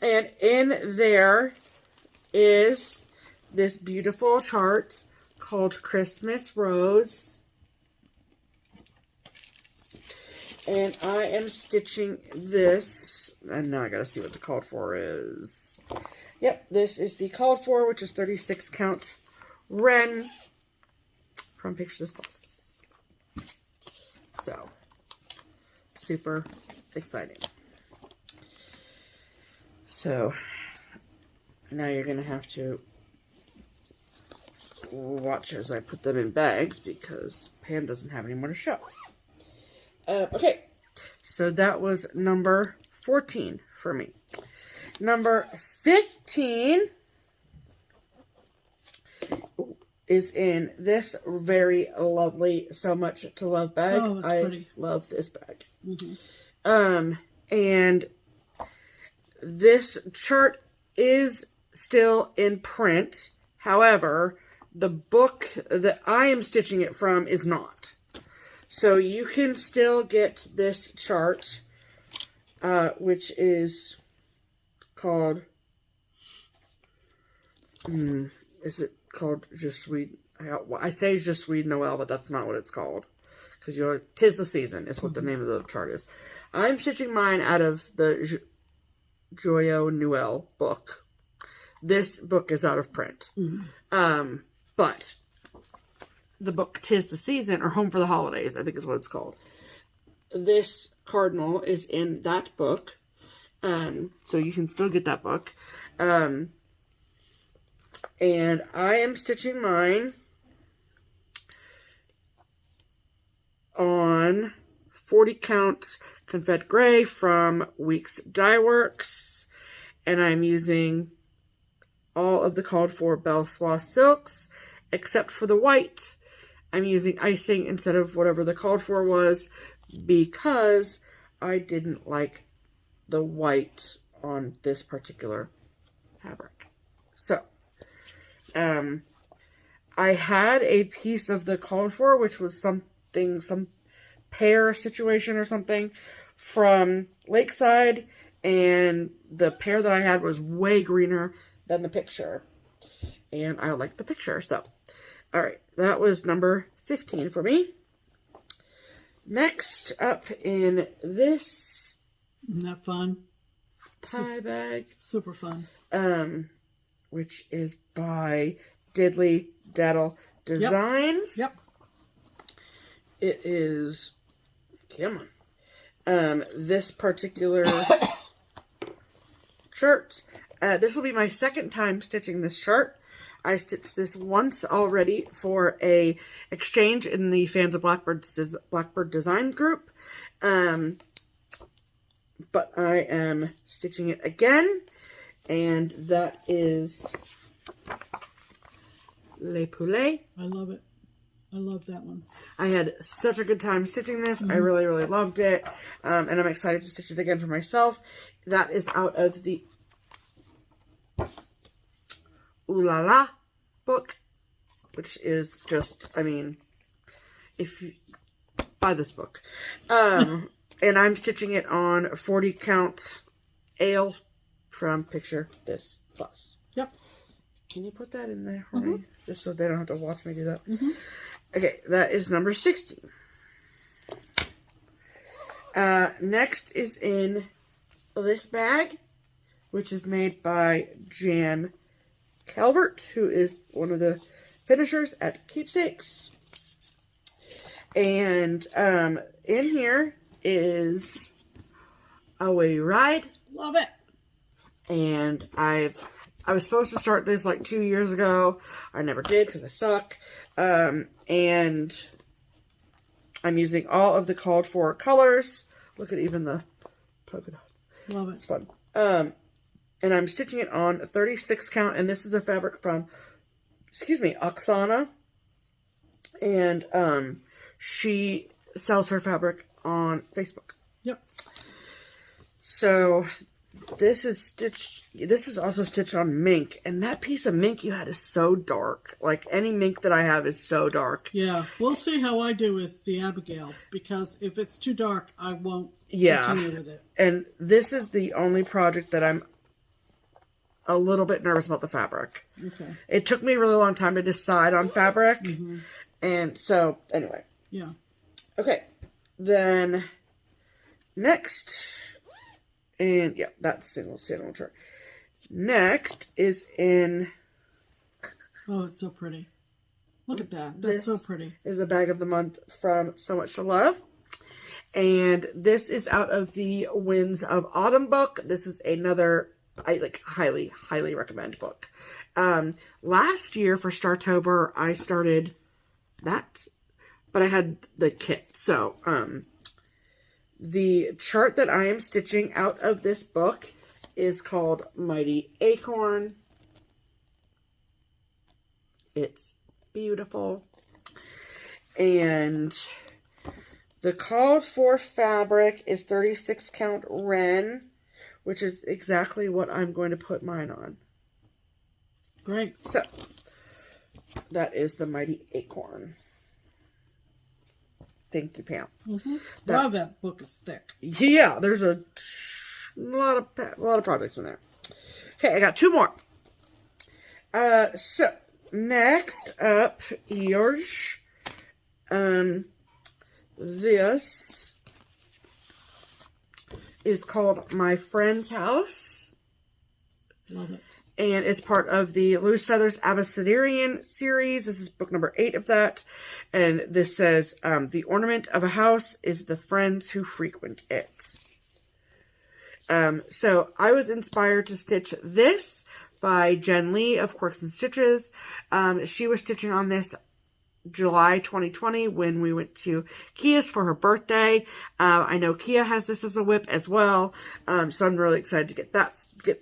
And in there is this beautiful chart called Christmas Rose. And I am stitching this. And now I gotta see what the called for is. Yep, this is the called for, which is 36 count Wren from Picture This Boss. So, super exciting. So, now you're gonna have to watch as I put them in bags because Pam doesn't have any more to show. Okay, so that was number 14 for me. Number 15 is in this very lovely So Much to Love bag. Oh, that's pretty. Love this bag. Mm-hmm. And this chart is still in print. However, the book that I am stitching it from is not. So you can still get this chart, which is called, is it called Just Sweet? I say Just Sweet Noel, but that's not what it's called. Because Tis the Season is what the name of the chart is. I'm stitching mine out of the Joyeux Noel book. This book is out of print. But the book Tis the Season, or Home for the Holidays, I think is what it's called. This cardinal is in that book. So you can still get that book. And I am stitching mine on 40 count Confed Gray from Weeks Dye Works. And I'm using all of the called for Belle Soie silks, except for the white. I'm using icing instead of whatever the called for was, because I didn't like the white on this particular fabric. So, I had a piece of the called for, which was some pear situation or something from Lakeside, and the pear that I had was way greener than the picture. And I like the picture, so. Alright, that was number 15 for me. Next up in this... Isn't that fun? Tie bag. Super fun. Which is by Diddly Daddle Designs. Yep. It is... Come on. This particular shirt. This will be my second time stitching this shirt. I stitched this once already for a exchange in the Fans of Blackbird Design group. But I am stitching it again. And that is Les Poulets. I love it. I love that one. I had such a good time stitching this. I really, really loved it. And I'm excited to stitch it again for myself. That is out of the Ooh La La book, which is just, I mean, if you buy this book. And I'm stitching it on 40 count ale from Picture This Plus. Yep. Can you put that in there for me? Just so they don't have to watch me do that. Mm-hmm. Okay, that is number 16. Next is in this bag, which is made by Jan Calvert, who is one of the finishers at Keepsakes. And in here is Away Ride. Love it. And I was supposed to start this like 2 years ago. I never did because I suck. And I'm using all of the called for colors. Look at even the polka dots. Love it. It's fun. And I'm stitching it on 36 count. And this is a fabric from, Oksana. And she sells her fabric on Facebook. Yep. So this is also stitched on mink, and that piece of mink you had is so dark. Like, any mink that I have is so dark. Yeah, we'll see how I do with the Abigail, because if it's too dark, I won't continue with it. And this is the only project that I'm a little bit nervous about the fabric. Okay. It took me a really long time to decide on fabric, and so, anyway. Yeah. Okay, then next... And yeah, that's single chart. Next is in... Oh, it's so pretty. Look at that. That's so pretty. Is a bag of the month from So Much to Love. And this is out of the Winds of Autumn book. This is another, highly, highly recommend book. Last year for Startober, I started that, but I had the kit. So, the chart that I am stitching out of this book is called Mighty Acorn. It's beautiful. And the called for fabric is 36 count Ren, which is exactly what I'm going to put mine on. Great. So, that is the Mighty Acorn. Thank you, Pam. Wow, that book is thick. Yeah, there's a lot of projects in there. Okay, I got 2 more. So next up, yours. This is called My Friend's House. Love it. And it's part of the Loose Feathers Abecedarian series. This is book number 8 of that. And this says, the ornament of a house is the friends who frequent it. So I was inspired to stitch this by Jen Lee of Quirks and Stitches. She was stitching on this July 2020 when we went to Kia's for her birthday. I know Kia has this as a whip as well. So I'm really excited to get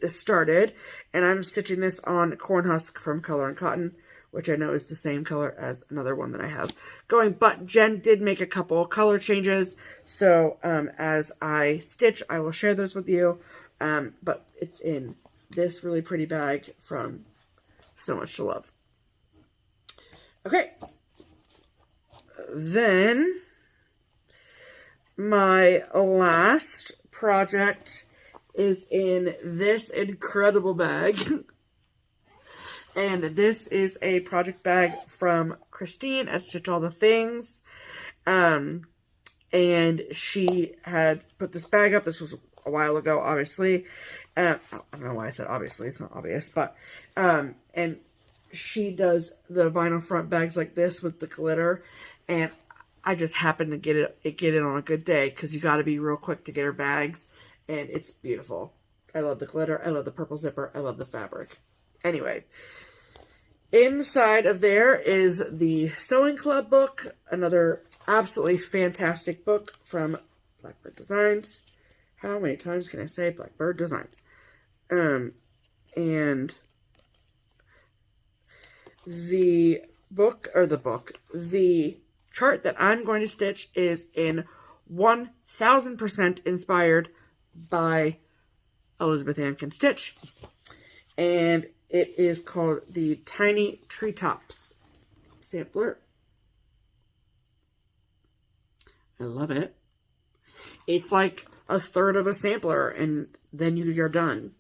this started. And I'm stitching this on Corn Husk from Color and Cotton, which I know is the same color as another one that I have going. But Jen did make a couple color changes. So as I stitch, I will share those with you. But it's in this really pretty bag from So Much to Love. Okay. Then, my last project is in this incredible bag. And this is a project bag from Christine at Stitch All the Things. And she had put this bag up. This was a while ago, obviously. I don't know why I said obviously. It's not obvious. But, and she does the vinyl front bags like this with the glitter, and I just happened to get it on a good day, because you got to be real quick to get her bags, and it's beautiful. I love the glitter, I love the purple zipper, I love the fabric. Anyway, inside of there is the Sewing Club book, another absolutely fantastic book from Blackbird Designs. How many times can I say Blackbird Designs? And the chart that I'm going to stitch is in 1000% inspired by Elizabeth Ann Can Stitch. And It is called the Tiny Treetops Sampler. I love it. It's like a third of a sampler, and then you're done.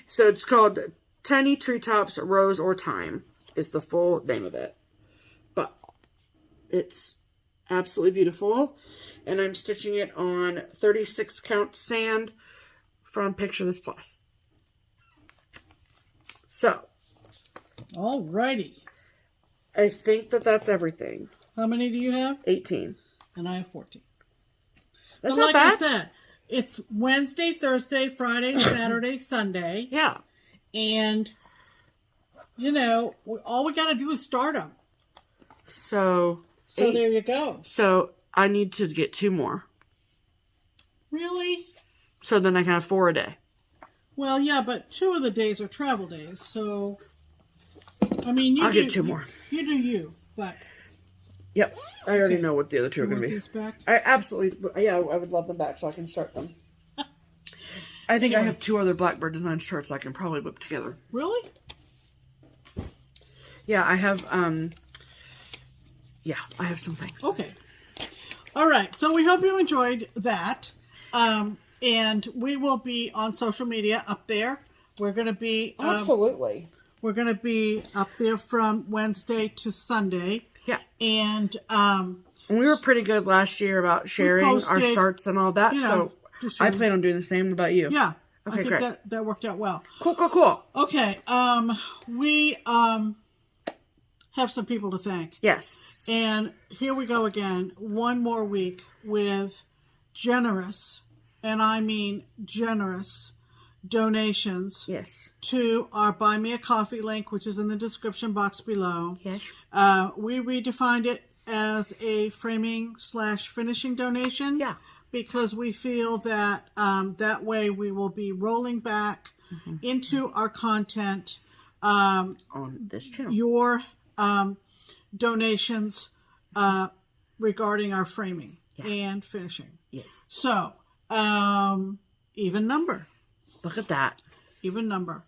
So it's called Tiny Treetops Rose or Thyme is the full name of it. But it's absolutely beautiful. And I'm stitching it on 36 count sand from Picture This Plus. So. Alrighty. I think that's everything. How many do you have? 18. And I have 14. That's but not like bad. I said, it's Wednesday, Thursday, Friday, Saturday, Sunday. Yeah. And, you know, all we got to do is start them. So there you go. So I need to get 2 more. Really? So then I can have 4 a day. Well, yeah, but 2 of the days are travel days. So, I mean, I'll get 2 more. You do you, but... Yep. I already know what the other 2 are going to be. These back? I absolutely... Yeah, I would love them back so I can start them. I think I have 2 other Blackbird design shirts I can probably whip together. Really? Yeah, I have... Yeah, I have some things. Okay. All right. So we hope you enjoyed that. And we will be on social media up there. We're going to be... Absolutely. We're going to be up there from Wednesday to Sunday. Yeah. And we were pretty good last year about sharing our starts and all that. You know, so I plan on doing the same about you. Yeah. Okay, I think great. that worked out well. Cool. Okay. We have some people to thank. Yes. And here we go again. One more week with generous, and I mean generous, donations. Yes. To our Buy Me a Coffee link, which is in the description box below. Yes. We redefined it as a framing/finishing donation. Yeah. Because we feel that that way we will be rolling back into our content. On this channel. Your donations regarding our framing and finishing. Yes. So, even number. Look at that. Even number.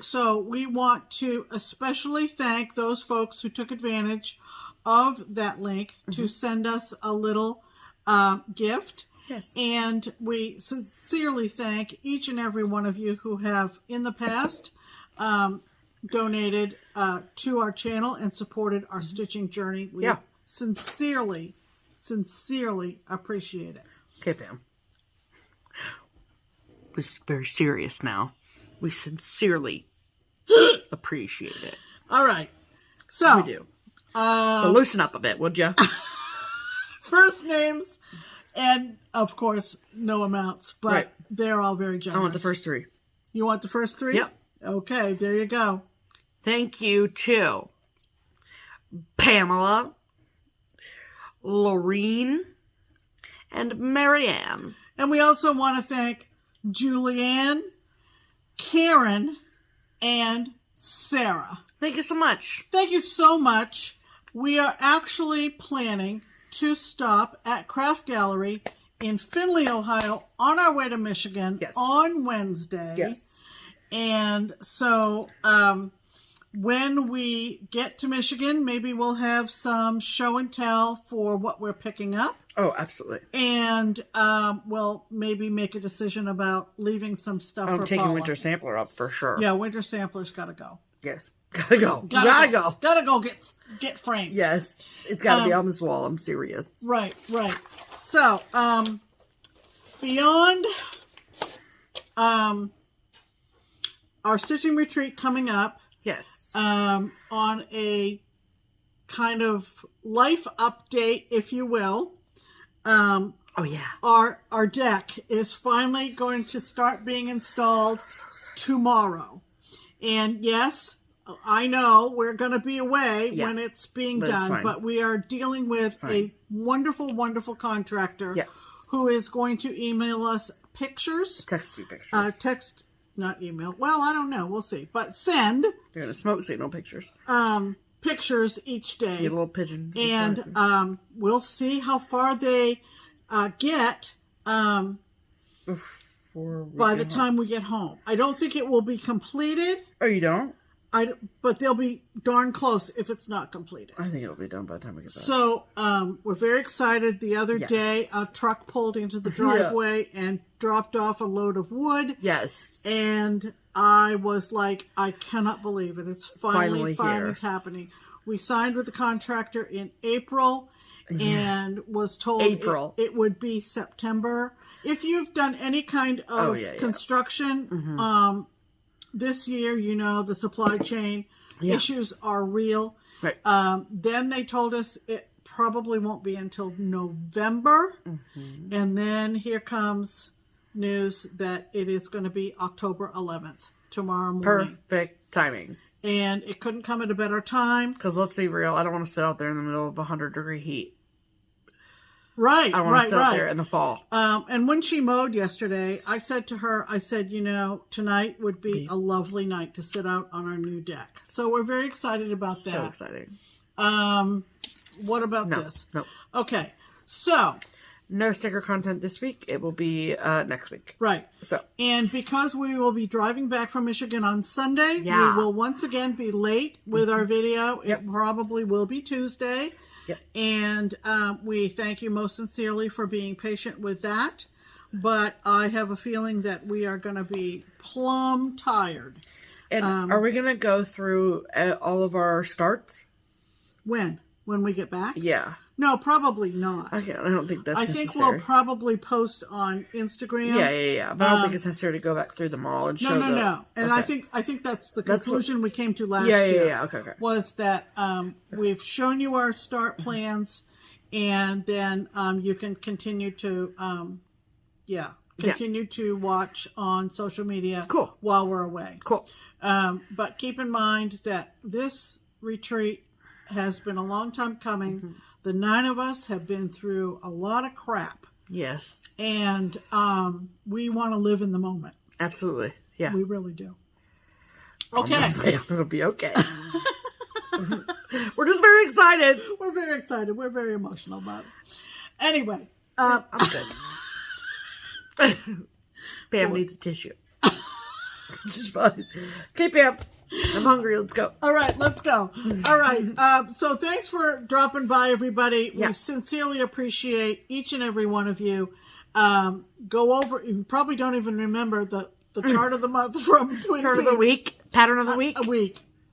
So we want to especially thank those folks who took advantage of that link to send us a little gift. Yes. And we sincerely thank each and every one of you who have in the past donated to our channel and supported our stitching journey. We sincerely appreciate it. Okay, Pam. This is very serious now. We sincerely appreciate it. All right. So we do. But loosen up a bit, would you? First names and, of course, no amounts, but they're all very generous. I want the first 3. You want the first 3? Yep. Okay, there you go. Thank you to Pamela, Lorene, and Marianne. And we also want to thank Julianne, Karen, and Sarah. Thank you so much. Thank you so much. We are actually planning to stop at Craft Gallery in Findlay, Ohio, on our way to Michigan on Wednesday. Yes. And so when we get to Michigan, maybe we'll have some show and tell for what we're picking up. Oh, absolutely. And we'll maybe make a decision about leaving some stuff for taking Paula. Winter Sampler up for sure. Yeah, Winter Sampler's got to go. Yes. Gotta go. Gotta go. Gotta go get framed. Yes. It's gotta be on this wall. I'm serious. Right. So, beyond our stitching retreat coming up. Yes. On a kind of life update, if you will. Oh yeah. Our deck is finally going to start being installed tomorrow. And yes, I know we're going to be away when it's being done, but we are dealing with a wonderful, wonderful contractor who is going to email us pictures. Text you pictures. Not email. Well, I don't know. We'll see. But send. They're going to smoke signal pictures. Pictures each day. Get a little pigeon. And we'll see how far they get. before we by the get home. time we get home. I don't think it will be completed. Oh, you don't? But they'll be darn close if it's not completed. I think it'll be done by the time we get back. So we're very excited. The other day, a truck pulled into the driveway and dropped off a load of wood. Yes. And I was like, I cannot believe it. It's finally here. happening. We signed with the contractor in April and was told it would be September. If you've done any kind of construction this year, you know the supply chain issues are real. Right. Then they told us it probably won't be until November. And then here comes news that it is going to be October 11th, tomorrow morning. Perfect timing. And it couldn't come at a better time. Because let's be real, I don't want to sit out there in the middle of 100-degree heat. Right, I want to sit out there in the fall. And when she mowed yesterday, I said to her, you know, tonight would be a lovely night to sit out on our new deck. So we're very excited about that. So exciting. What about this? No. Okay, so... No sticker content this week. It will be next week. Right. So, and because we will be driving back from Michigan on Sunday, we will once again be late with our video. It probably will be Tuesday. Yep. And we thank you most sincerely for being patient with that. But I have a feeling that we are going to be plumb tired. And are we going to go through all of our starts? When? When we get back? Yeah. No, probably not. Okay, I don't think that's necessary. I think we'll probably post on Instagram. Yeah. But I don't think it's necessary to go back through them all and show No. And I think that's the conclusion we came to last year. Yeah. Okay. Was that we've shown you our start plans, and then you can continue to to watch on social media. Cool. While we're away. Cool. But keep in mind that this retreat has been a long time coming. The 9 of us have been through a lot of crap. Yes. And we want to live in the moment. Absolutely. Yeah. We really do. Okay. It'll be okay. We're just very excited. We're very excited. We're very emotional about it. Anyway. I'm good. Pam needs a tissue. Just fine. Okay, Pam. I'm hungry. Let's go. All right, let's go. All right. So thanks for dropping by, everybody. We sincerely appreciate each and every one of you. Go over. You probably don't even remember the chart of the month from Twin Peaks. Chart of the week. Pattern of the week.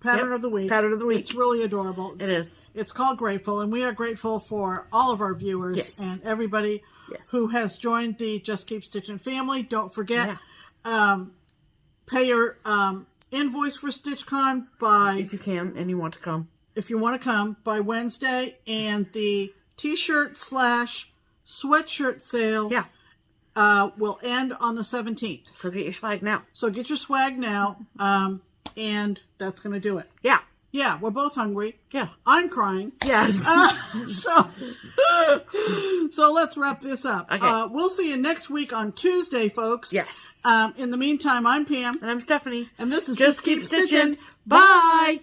Pattern of the week. Pattern of the week. It's really adorable. It is. It's called Grateful, and we are grateful for all of our viewers and everybody who has joined the Just Keep Stitchin' family. Don't forget, pay your invoice for Sitchcon by... If you can and you want to come. If you want to come by Wednesday, and the t-shirt / sweatshirt sale will end on the 17th. So get your swag now. And that's going to do it. Yeah. Yeah, we're both hungry. Yeah. I'm crying. Yes. So let's wrap this up. Okay. We'll see you next week on Tuesday, folks. Yes. In the meantime, I'm Pam. And I'm Stephanie. And this is Just Keep Stitchin'. Bye.